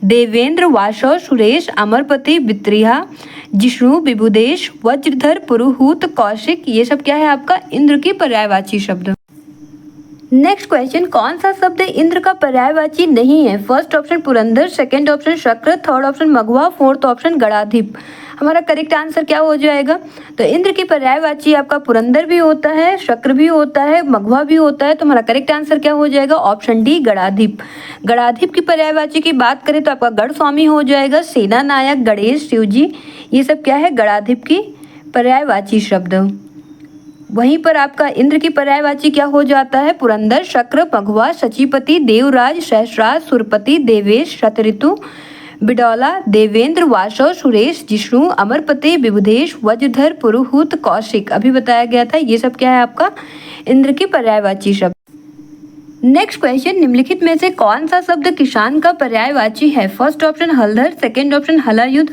देवेंद्र, वासव, सुरेश, अमरपति, वित्रिहा, जिष्णु, विभुदेश, वज्रधर, पुरुहूत, कौशिक, ये सब क्या है आपका? इंद्र की पर्यायवाची शब्द। नेक्स्ट क्वेश्चन, कौन सा शब्द इंद्र का पर्यायवाची नहीं है? फर्स्ट ऑप्शन पुरंदर, सेकंड ऑप्शन शक्र, थर्ड ऑप्शन मघवा, फोर्थ ऑप्शन गणाधिप। हमारा करेक्ट आंसर क्या हो जाएगा? तो इंद्र की पर्यायवाची आपका पुरंदर भी होता है, शक्र भी होता है, मघवा भी होता है। तो हमारा करेक्ट आंसर क्या हो जाएगा? Option D गणाधिप। गणाधिप की पर्यायवाची की बात करें तो आपका गढ़ स्वामी हो जाएगा, सेना नायक, गणेश, शिवजी, ये सब क्या है? गणाधिप की पर्यायवाची शब्द। वहीं पर आपका इंद्र की पर्यायवाची क्या हो जाता है? पुरंदर, शक्र, मघवा, शचीपति, देवराज, सहस्राज, सुरपति, देवेश, शतऋतु, बिडौला, देवेंद्र, वासव, सुरेश, जिष्णु, अमरपति, विभुदेश, वज्रधर, पुरुहूत, कौशिक। अभी बताया गया था ये सब क्या है आपका? इंद्र की पर्यायवाची शब्द। नेक्स्ट क्वेश्चन, निम्नलिखित में से कौन सा शब्द किसान का पर्यायवाची है? फर्स्ट ऑप्शन हलधर, सेकंड ऑप्शन हलायुद्ध,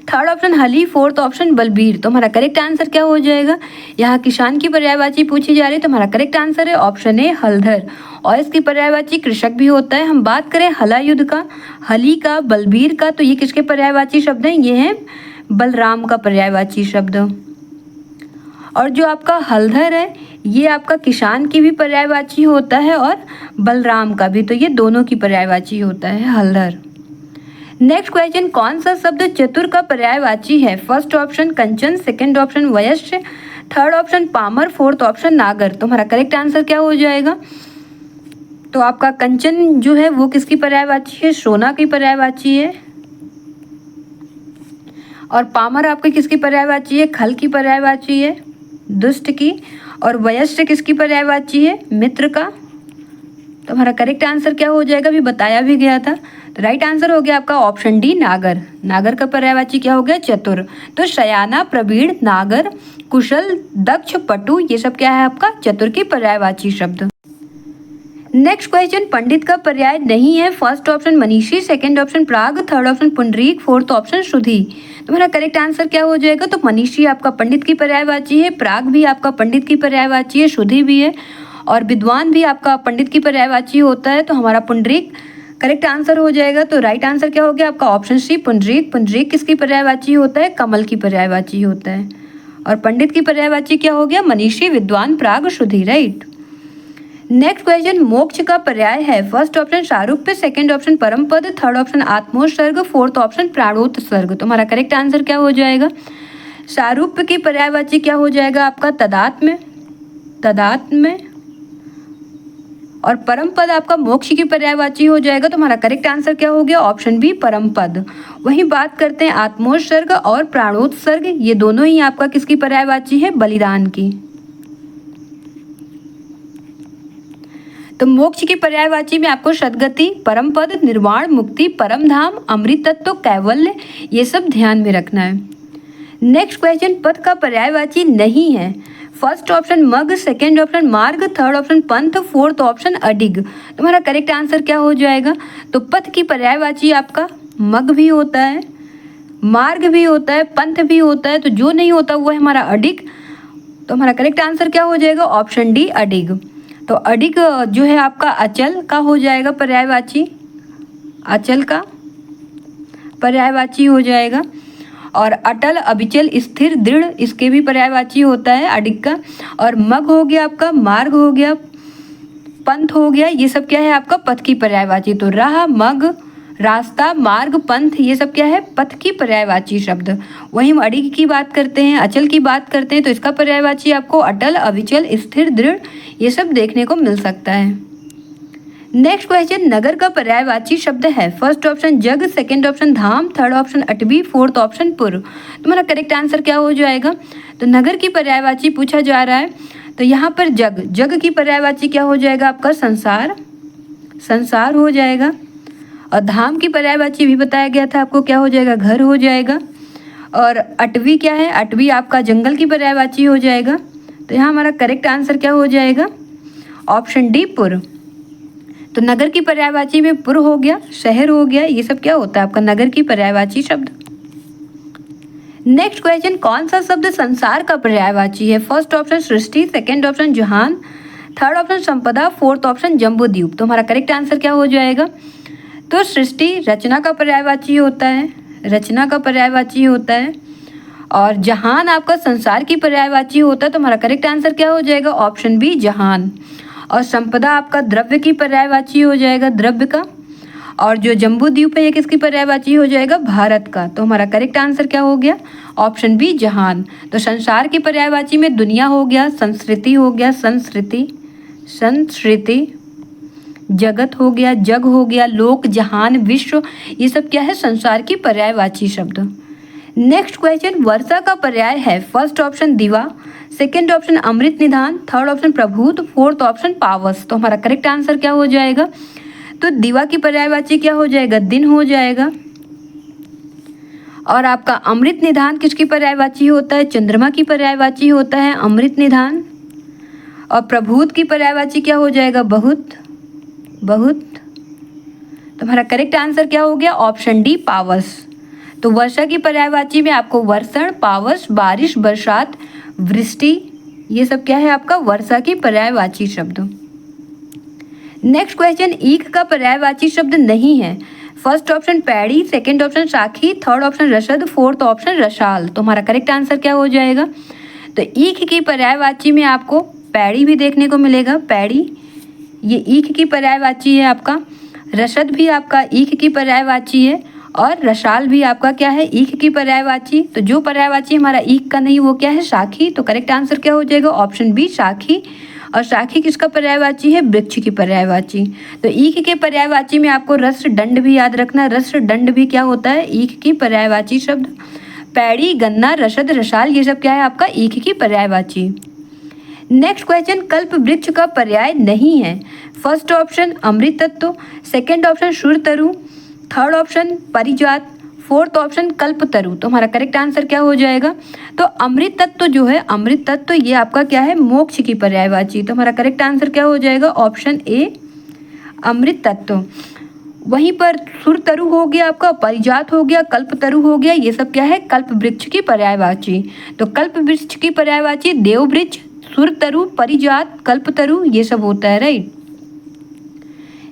थर्ड ऑप्शन हली, फोर्थ ऑप्शन बलबीर। तो हमारा करेक्ट आंसर क्या हो जाएगा? यहाँ किसान की पर्यायवाची पूछी जा रही है तो हमारा करेक्ट आंसर है ऑप्शन ए हलधर। और इसकी पर्यायवाची कृषक भी होता है। हम बात करें हलायुद्ध का, हली का, बलबीर का, तो ये किसके पर्यायवाची शब्द हैं? ये हैं बलराम का पर्यायवाची शब्द। और जो आपका हलधर है ये आपका किसान की भी पर्यायवाची होता है और बलराम का भी, तो ये दोनों की पर्यायवाची होता है हलधर। नेक्स्ट क्वेश्चन, कौन सा शब्द चतुर का पर्यायवाची है? फर्स्ट ऑप्शन कंचन, सेकंड ऑप्शन वयस्य, थर्ड ऑप्शन पामर, फोर्थ ऑप्शन नागर। तो हमारा करेक्ट आंसर क्या हो जाएगा? तो आपका कंचन जो है वो किसकी पर्यायवाची है? सोना की पर्यायवाची है। और पामर आपके किसकी पर्यायवाची है? खल की पर्यायवाची है, दुष्ट की। और वयस्य किसकी पर्यायवाची है? मित्र का। तो हमारा करेक्ट आंसर क्या हो जाएगा? अभी बताया भी गया था। तो राइट आंसर हो गया आपका ऑप्शन डी नागर। नागर का पर्यायवाची क्या हो गया? चतुर। तो शयाना, प्रवीण, नागर, कुशल, दक्ष, पटु, ये सब क्या है आपका? चतुर की पर्यायवाची शब्द। नेक्स्ट क्वेश्चन, पंडित का पर्याय नहीं है। फर्स्ट ऑप्शन मनीषी, सेकंड ऑप्शन प्राग, third option Pundarik, fourth option सुधी। तो मेरा करेक्ट आंसर क्या हो जाएगा? तो मनीषी आपका पंडित की पर्यायवाची है, प्राग भी आपका पंडित की पर्यायवाची है, सुधी भी है और विद्वान भी आपका पंडित की पर्यायवाची होता है। तो हमारा पुंडरीक करेक्ट आंसर हो जाएगा। तो राइट आंसर क्या हो गया आपका? ऑप्शन सी पुंडरीक। पुंडरीक किसकी पर्यायवाची होता है? कमल की पर्यायवाची होता है। और पंडित की पर्यायवाची क्या हो गया? मनीषी, विद्वान, प्राग, सुधी। राइट। नेक्स्ट क्वेश्चन, मोक्ष का पर्याय है। फर्स्ट ऑप्शन शारूप्य, सेकंड ऑप्शन परम पद, थर्ड ऑप्शन आत्मोत्सर्ग, फोर्थ ऑप्शन प्राणोत्सर्ग। तो हमारा करेक्ट आंसर क्या हो जाएगा? शारूप्य की पर्यायवाची क्या हो जाएगा आपका? तदात्म्य, तदात्म्य। और परम पद आपका मोक्ष की पर्यायवाची हो जाएगा। तो हमारा करेक्ट आंसर क्या हो गया? ऑप्शन बी परम पद। वहीं बात करते हैं आत्मोत्सर्ग और प्राणोत्सर्ग, ये दोनों ही आपका किसकी पर्यायवाची है? बलिदान की। तो मोक्ष की पर्यायवाची में आपको सद्गति, परम पद, निर्वाण, मुक्ति, परम धाम, अमृत तत्व, कैवल्य, ये सब ध्यान में रखना है। नेक्स्ट क्वेश्चन, पद का पर्यायवाची नहीं है। फर्स्ट ऑप्शन मग, सेकंड ऑप्शन मार्ग, थर्ड ऑप्शन पंथ, फोर्थ ऑप्शन अडिग। तुम्हारा करेक्ट आंसर क्या हो जाएगा? तो पथ की पर्यायवाची आपका मग भी होता है, मार्ग भी होता है, पंथ भी होता है। तो जो नहीं होता वो है हमारा अडिग। तो हमारा करेक्ट आंसर क्या हो जाएगा? ऑप्शन डी अडिग। तो अडिग जो है आपका अचल का हो जाएगा पर्यायवाची, अचल का पर्यायवाची हो जाएगा। और अटल, अविचल, स्थिर, दृढ़, इसके भी पर्यायवाची होता है अडिग का। और मग हो गया आपका, मार्ग हो गया, पंथ हो गया, ये सब क्या है आपका पथ की पर्यायवाची। तो राह, मग, रास्ता, मार्ग, पंथ, ये सब क्या है पथ की पर्यायवाची शब्द। वहीं हम अडिग की बात करते हैं, अचल की बात करते हैं, तो इसका पर्यायवाची आपको अटल, अविचल, स्थिर, दृढ़, ये सब देखने को मिल सकता है। नेक्स्ट क्वेश्चन, नगर का पर्यायवाची शब्द है। फर्स्ट ऑप्शन जग, सेकंड ऑप्शन धाम, third option Atavi, fourth option पुर। तुम्हारा करेक्ट आंसर क्या हो जाएगा? तो नगर की पर्यायवाची पूछा जा रहा है, तो यहाँ पर जग, जग की पर्यायवाची क्या हो जाएगा आपका? संसार, संसार हो जाएगा। और धाम की पर्यायवाची भी बताया गया था आपको, क्या हो जाएगा? घर हो जाएगा। और अटवी क्या है? अटवी आपका जंगल की पर्यायवाची हो जाएगा। तो यहाँ हमारा करेक्ट आंसर क्या हो जाएगा? ऑप्शन डी पुर। तो नगर की पर्यायवाची में पुर हो गया, शहर हो गया, ये सब क्या होता है आपका नगर की पर्यायवाची शब्द। नेक्स्ट क्वेश्चन, कौन सा शब्द संसार का पर्यायवाची है? फर्स्ट ऑप्शन सृष्टि, सेकंड ऑप्शन जहान, थर्ड ऑप्शन संपदा, फोर्थ ऑप्शन जम्बूद्वीप। तो हमारा करेक्ट आंसर क्या हो जाएगा? तो सृष्टि रचना का पर्यायवाची होता है, रचना का पर्यायवाची होता है। और जहान आपका संसार की पर्यायवाची होता है। तो हमारा करेक्ट आंसर क्या हो जाएगा? ऑप्शन बी जहान। और संपदा आपका द्रव्य की पर्यायवाची हो जाएगा, द्रव्य का। और जो जम्बूद्वीप है ये किसकी पर्यायवाची हो जाएगा? भारत का। तो हमारा करेक्ट आंसर क्या हो गया? ऑप्शन बी जहान। तो संसार की पर्यायवाची में दुनिया हो गया, संस्कृति हो गया, संस्कृति, संस्कृति, जगत हो गया, जग हो गया, लोक, जहान, विश्व, ये सब क्या है? संसार की पर्यायवाची शब्द। नेक्स्ट क्वेश्चन, वर्षा का पर्याय है। फर्स्ट ऑप्शन दिवा, सेकेंड ऑप्शन अमृत निधान, थर्ड ऑप्शन प्रभूत, फोर्थ ऑप्शन पावस। तो हमारा करेक्ट आंसर क्या हो जाएगा? तो दिवा की पर्यायवाची क्या हो जाएगा? दिन हो जाएगा। और आपका अमृत निधान किसकी पर्यायवाची होता है? चंद्रमा की पर्यायवाची होता है अमृत निधान। और प्रभूत की पर्यायवाची क्या हो जाएगा? बहुत, बहुत। तो हमारा करेक्ट आंसर क्या हो गया? ऑप्शन डी पावस। तो वर्षा की पर्यायवाची में आपको वर्षण, पावस, बारिश, बरसात, वृष्टि, ये सब क्या है आपका वर्षा की पर्यायवाची शब्द। नेक्स्ट क्वेश्चन, ईख का पर्यायवाची शब्द नहीं है। फर्स्ट ऑप्शन पैड़ी, सेकंड ऑप्शन साखी, थर्ड ऑप्शन रसद, फोर्थ ऑप्शन रसाल। तो हमारा करेक्ट आंसर क्या हो जाएगा? तो ईख की पर्यायवाची में आपको पैड़ी भी देखने को मिलेगा, पैड़ी, ये ईख की पर्यायवाची है आपका। रसद भी आपका ईख की पर्यायवाची है। और रसाल भी आपका क्या है? ईख की पर्यायवाची। तो जो पर्यायवाची हमारा ईख का नहीं वो क्या है? साखी। तो करेक्ट आंसर क्या हो जाएगा? ऑप्शन बी साखी। और साखी किसका पर्यायवाची है? वृक्ष की पर्यायवाची। तो ईख के पर्यायवाची में आपको रस दंड भी याद रखना, रस दंड भी क्या होता है? ईख की पर्यायवाची शब्द। पैड़ी, गन्ना, रसद, रसाल, ये सब क्या है आपका? ईख की पर्यायवाची। नेक्स्ट क्वेश्चन, कल्प वृक्ष का पर्याय नहीं है। फर्स्ट ऑप्शन अमृत तत्व, सेकंड ऑप्शन शूरतरु, थर्ड ऑप्शन परिजात, फोर्थ ऑप्शन कल्पतरु। तो हमारा करेक्ट आंसर क्या हो जाएगा? तो अमृत तत्व जो है, अमृत तत्व ये आपका क्या है? मोक्ष की पर्यायवाची। तो हमारा करेक्ट आंसर क्या हो जाएगा? ऑप्शन ए अमृत तत्व। वहीं पर सुरतरु हो गया आपका, परिजात हो गया, कल्पतरु हो गया, ये सब क्या है? कल्प वृक्ष की पर्यायवाची। तो कल्प वृक्ष की पर्यायवाची देव वृक्ष, सुरतरु, परिजात, कल्पतरु, ये सब होता है, राइट।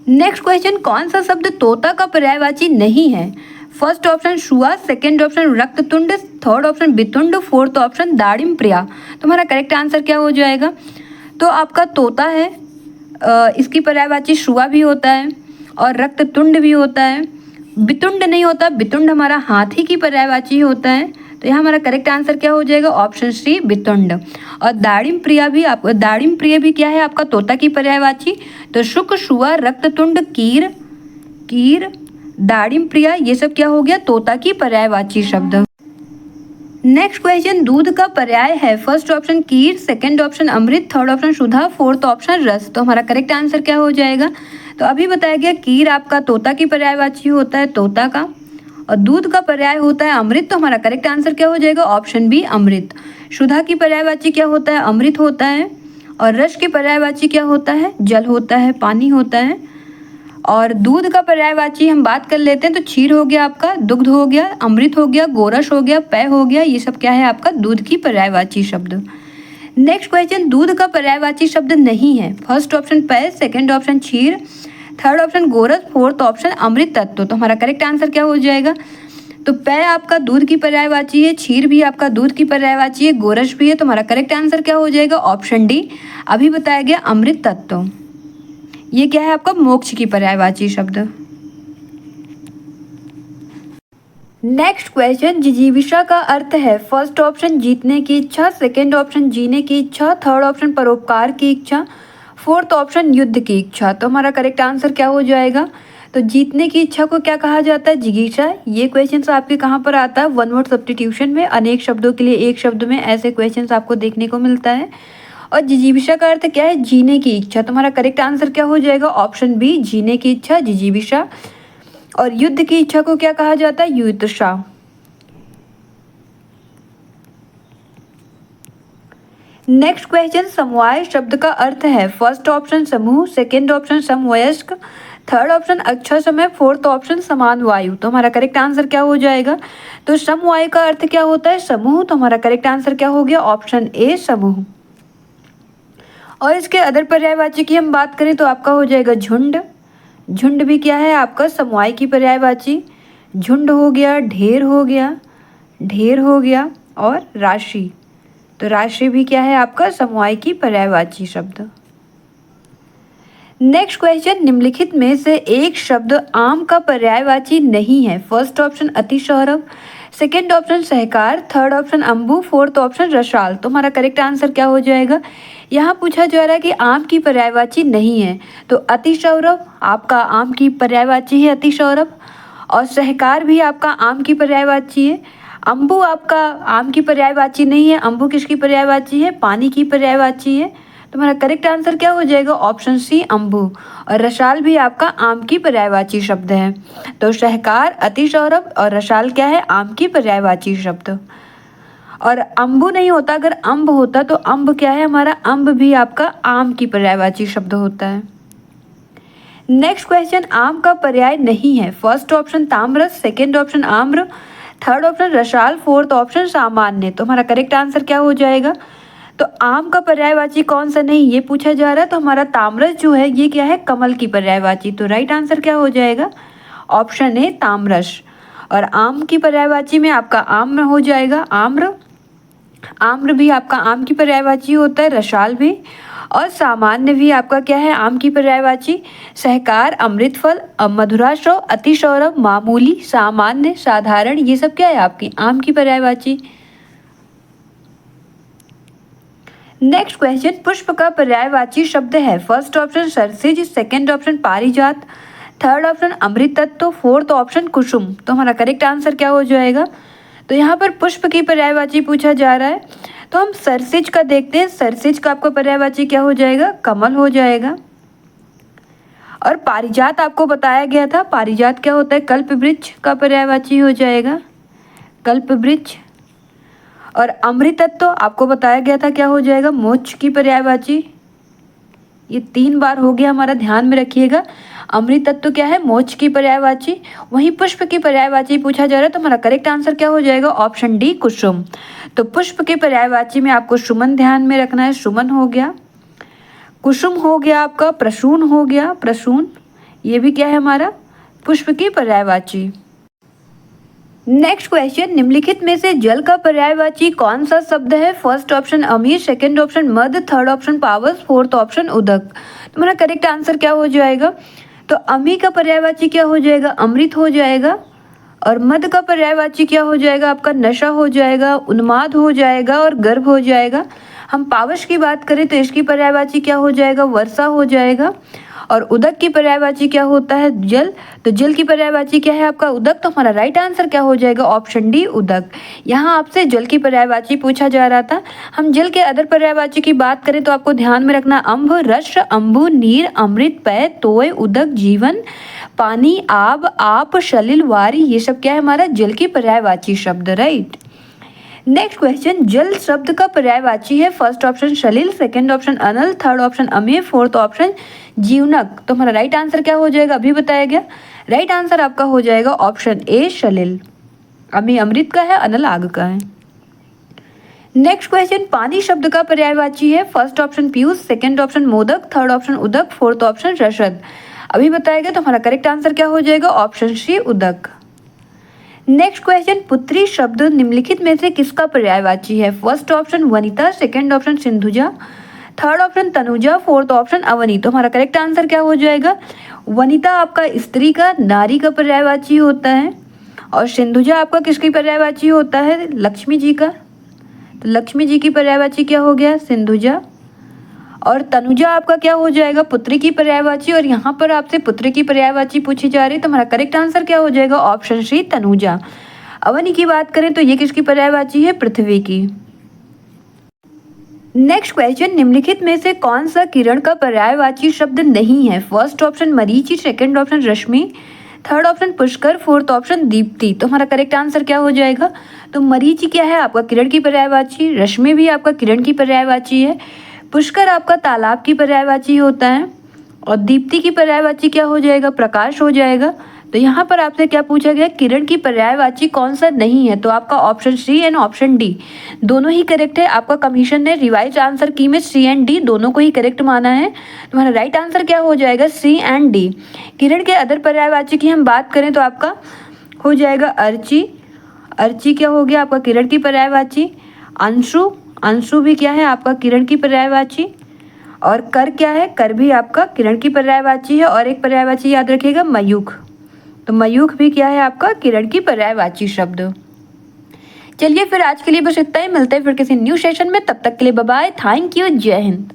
नेक्स्ट क्वेश्चन, कौन सा शब्द तोता का पर्यायवाची नहीं है? फर्स्ट ऑप्शन शुआ, सेकंड ऑप्शन रक्ततुंड, थर्ड ऑप्शन वितुंड, फोर्थ ऑप्शन दाड़िम प्रिया। तुम्हारा करेक्ट आंसर क्या हो जाएगा? तो आपका तोता है, इसकी पर्यायवाची शुआ भी होता है और रक्ततुंड भी होता है, वितुंड नहीं होता, वितुंड हमारा हाथी की पर्यायवाची होता है। तो यहाँ हमारा करेक्ट आंसर क्या हो जाएगा? ऑप्शन सी वितुंड। और दाड़िम प्रिया भी आप, दाड़िम प्रिय भी क्या है आपका? तोता की पर्यायवाची। तो शुक, शुआ, रक्ततुंड, कीर, कीर, दाड़िम प्रिया, ये सब क्या हो गया? तोता की पर्यायवाची शब्द। नेक्स्ट क्वेश्चन, दूध का पर्याय है। फर्स्ट ऑप्शन कीर, सेकंड ऑप्शन अमृत, थर्ड ऑप्शन सुधा, फोर्थ ऑप्शन रस। तो हमारा करेक्ट आंसर क्या हो जाएगा? तो अभी बताया गया कीर आपका तोता की पर्यायवाची होता है, तोता का। और दूध का पर्याय होता है अमृत। तो हमारा करेक्ट आंसर क्या हो जाएगा? ऑप्शन बी अमृत। सुधा की पर्यायवाची क्या होता है? अमृत होता है। और रस की पर्यायवाची क्या होता है? जल होता है, पानी होता है। और दूध का पर्यायवाची हम बात कर लेते हैं तो क्षीर हो गया आपका, दुग्ध हो गया, अमृत हो गया, गोरस हो गया, पेय हो गया, ये सब क्या है आपका? दूध की पर्यायवाची शब्द। नेक्स्ट क्वेश्चन, दूध का पर्यायवाची शब्द नहीं है। फर्स्ट ऑप्शन पेय, सेकंड ऑप्शन क्षीर, थर्ड ऑप्शन गोरस, फोर्थ ऑप्शन अमृत तत्व। तो हमारा करेक्ट आंसर क्या हो जाएगा? तो पेय आपका दूध की पर्यायवाची है, क्षीर भी आपका दूध की पर्यायवाची है, गोरस भी है। तो हमारा करेक्ट आंसर क्या हो जाएगा? ऑप्शन डी अभी बताया गया अमृत तत्व। ये क्या है आपका? मोक्ष की पर्यायवाची शब्द। नेक्स्ट क्वेश्चन, जिजीविषा का अर्थ है। फर्स्ट ऑप्शन जीतने की इच्छा, सेकंड ऑप्शन जीने की इच्छा, थर्ड ऑप्शन परोपकार की इच्छा, फोर्थ ऑप्शन युद्ध की इच्छा। तो हमारा करेक्ट आंसर क्या हो जाएगा? तो जीतने की इच्छा को क्या कहा जाता है? जिगीषा। ये क्वेश्चन आपके कहाँ पर आता है? वन वर्ड सब्स्टिट्यूशन में, अनेक शब्दों के लिए एक शब्द में, ऐसे क्वेश्चन आपको देखने को मिलता है। और जिजीविषा का अर्थ क्या है? जीने की इच्छा। तो हमारा करेक्ट आंसर क्या हो जाएगा? ऑप्शन बी जीने की इच्छा, जिजीविषा। और युद्ध की इच्छा को क्या कहा जाता है? युद्धशा। नेक्स्ट क्वेश्चन, समवाय शब्द का अर्थ है। फर्स्ट ऑप्शन समूह, सेकंड ऑप्शन समवयस्क, थर्ड ऑप्शन अच्छा समय, फोर्थ ऑप्शन समान वायु। तो हमारा करेक्ट आंसर क्या हो जाएगा? तो समवाय का अर्थ क्या होता है? समूह। तो हमारा करेक्ट आंसर क्या हो गया? ऑप्शन ए समूह। और इसके अदर पर्यायवाची की हम बात करें तो आपका हो जाएगा झुंड। झुंड भी क्या है आपका? समवाय की पर्यायवाची। झुंड हो गया, ढेर हो गया, ढेर हो गया, और राशि। तो राशि भी क्या है आपका? समवाय की पर्यायवाची शब्द। नेक्स्ट क्वेश्चन, निम्नलिखित में से एक शब्द आम का पर्यायवाची नहीं है। फर्स्ट ऑप्शन अतिसौरभ, सेकेंड ऑप्शन सहकार, थर्ड ऑप्शन अंबु, फोर्थ ऑप्शन रसाल। तो हमारा करेक्ट आंसर क्या हो जाएगा? यहाँ पूछा जा रहा है कि आम की पर्यायवाची नहीं है, तो अतिसौरभ आपका आम की पर्यायवाची है, अतिसौरभ। और सहकार भी आपका आम की पर्यायवाची है। अंबु आपका आम की पर्यायवाची नहीं है। अंबु किसकी पर्यायवाची है? पानी की पर्यायवाची है। तो हमारा करेक्ट आंसर क्या हो जाएगा? ऑप्शन सी अंबु। और रसाल भी आपका आम की पर्यायवाची शब्द है। तो सहकार, अतिसौरभ और रसाल क्या है? आम की पर्यायवाची शब्द। और अंबु नहीं होता, अगर अंब होता तो अंब क्या है हमारा? अंब भी आपका आम की पर्यायवाची शब्द होता है। नेक्स्ट क्वेश्चन, आम का पर्याय नहीं है। फर्स्ट ऑप्शन ताम्रस, सेकेंड ऑप्शन आम्र, थर्ड ऑप्शन रसाल, फोर्थ ऑप्शन सामान्य। तो हमारा करेक्ट आंसर क्या हो जाएगा? तो आम का पर्यायवाची कौन सा नहीं, ये पूछा जा रहा है। तो हमारा ताम्रस जो है ये क्या है? कमल की पर्यायवाची। तो राइट आंसर क्या हो जाएगा? ऑप्शन ए ताम्रस। और आम की पर्यायवाची में आपका आम्र हो जाएगा, आम्र। आम्र भी आपका आम की पर्यायवाची होता है, रसाल भी। और सामान्य भी आपका क्या है? आम की पर्यायवाची। सहकार, अमृतफल, मधुराशव, अतिसौरभ, मामूली, सामान्य, साधारण, ये सब क्या है आपकी आम की पर्यायवाची। नेक्स्ट क्वेश्चन, पुष्प का पर्यायवाची शब्द है। फर्स्ट ऑप्शन सरसिज, सेकंड ऑप्शन पारिजात, थर्ड ऑप्शन अमृत तत्व, फोर्थ ऑप्शन कुसुम। तो हमारा करेक्ट आंसर क्या हो जाएगा? तो यहाँ पर पुष्प की पर्यायवाची पूछा जा रहा है, तो हम सरसिज का देखते हैं। सरसिज का आपका पर्यायवाची क्या हो जाएगा? कमल हो जाएगा। और पारिजात आपको बताया गया था, पारिजात क्या होता है? कल्पवृक्ष का पर्यायवाची हो जाएगा, कल्पवृक्ष। और अमृतत्व आपको बताया गया था क्या हो जाएगा? मोक्ष की पर्यायवाची। ये 3 बार हो गया हमारा, ध्यान में रखिएगा। अमृतत्व क्या है? मोक्ष की पर्यायवाची। वहीं पुष्प की पर्यायवाची पूछा जा रहा है, तो हमारा करेक्ट आंसर क्या हो जाएगा? ऑप्शन डी कुसुम। तो पुष्प के पर्यायवाची में आपको सुमन ध्यान में रखना है, सुमन हो गया, कुसुम हो गया आपका, प्रसून हो गया, प्रसून। ये भी क्या है हमारा? पुष्प की पर्यायवाची। नेक्स्ट क्वेश्चन, निम्नलिखित में से जल का पर्यायवाची कौन सा शब्द है? फर्स्ट ऑप्शन अमीर, सेकंड ऑप्शन मद, थर्ड ऑप्शन पावस, फोर्थ ऑप्शन उदक। तो हमारा करेक्ट आंसर क्या हो जाएगा? तो अमी का पर्यायवाची क्या हो जाएगा? अमृत हो जाएगा। और मद का पर्यायवाची क्या हो जाएगा? आपका नशा हो जाएगा, उन्माद हो जाएगा, और गर्भ हो जाएगा। हम पावस की बात करें तो इसकी पर्यायवाची क्या हो जाएगा? वर्षा हो जाएगा। और उदक की पर्यायवाची क्या होता है? जल। तो जल की पर्यायवाची क्या है आपका? उदक। तो हमारा राइट आंसर क्या हो जाएगा? ऑप्शन डी उदक। यहाँ आपसे जल की पर्यायवाची पूछा जा रहा था। हम जल के अदर पर्यायवाची की बात करें तो आपको ध्यान में रखना, अम्भ, रस, अंबु, नीर, अमृत, पेय, तोय, उदक, जीवन, पानी, आब, आप, सलिल, वारी, ये सब क्या है हमारा? जल की पर्यायवाची शब्द, राइट। नेक्स्ट क्वेश्चन, जल शब्द का पर्यायवाची है। फर्स्ट ऑप्शन सलिल, सेकंड ऑप्शन अनल, थर्ड ऑप्शन अमेय, फोर्थ ऑप्शन जीवनक। तो हमारा राइट आंसर क्या हो जाएगा? अभी बताया गया। राइट आंसर आपका हो जाएगा ऑप्शन ए सलिल। अमेय अमृत का है, अनल आग का है। नेक्स्ट क्वेश्चन, पानी शब्द का पर्यायवाची है। First option Piyush, second option modak, third option उदक, फोर्थ ऑप्शन रसद। अभी बताएगा तो हमारा करेक्ट आंसर क्या हो जाएगा? ऑप्शन सी उदक। नेक्स्ट क्वेश्चन, पुत्री शब्द निम्नलिखित में से किसका पर्यायवाची है? फर्स्ट ऑप्शन वनिता, second option Sindhuja, third option तनुजा, फोर्थ ऑप्शन अवनी। तो हमारा करेक्ट आंसर क्या हो जाएगा? वनिता आपका स्त्री का, नारी का पर्यायवाची होता है, और सिंधुजा आपका किसकी पर्यायवाची होता है? लक्ष्मी जी का। तो लक्ष्मी जी की पर्यायवाची क्या हो गया? सिंधुजा। और तनुजा आपका क्या हो जाएगा? पुत्री की पर्यायवाची। और यहाँ पर आपसे पुत्री की पर्यायवाची पूछी जा रही है, तो हमारा करेक्ट आंसर क्या हो जाएगा? ऑप्शन सी तनुजा। अवनी की बात करें तो ये किसकी पर्यायवाची है? पृथ्वी की। नेक्स्ट क्वेश्चन, निम्नलिखित में से कौन सा किरण का पर्यायवाची शब्द नहीं है? फर्स्ट ऑप्शन मरीचि, सेकंड ऑप्शन रश्मि, थर्ड ऑप्शन पुष्कर, फोर्थ ऑप्शन दीप्ति। तो हमारा करेक्ट आंसर क्या हो जाएगा? तो मरीचि क्या है? आपका किरण की पर्यायवाची। रश्मि भी आपका किरण की पर्यायवाची है। पुष्कर आपका तालाब की पर्यायवाची होता है। और दीप्ति की पर्यायवाची क्या हो जाएगा? प्रकाश हो जाएगा। तो यहाँ पर आपसे क्या पूछा गया? किरण की पर्यायवाची कौन सा नहीं है? तो आपका option C and option D दोनों ही करेक्ट है। आपका कमीशन ने रिवाइज आंसर की में सी एंड डी दोनों को ही करेक्ट माना है। तुम्हारा राइट आंसर क्या हो जाएगा? सी एंड डी। किरण के अदर पर्यायवाची की हम बात करें तो आपका हो जाएगा अर्ची। अर्ची क्या हो गया? आपका किरण की पर्यायवाची। अंशु, अंशु भी क्या है? आपका किरण की पर्यायवाची। और कर क्या है? कर भी आपका किरण की पर्यायवाची है। और एक पर्यायवाची याद रखिएगा, मयूख। तो मयूख भी क्या है? आपका किरण की पर्यायवाची शब्द। चलिए फिर आज के लिए बस इतना ही। मिलते हैं फिर किसी न्यू सेशन में। तब तक के लिए बाय बाय। Thank you. जय हिंद।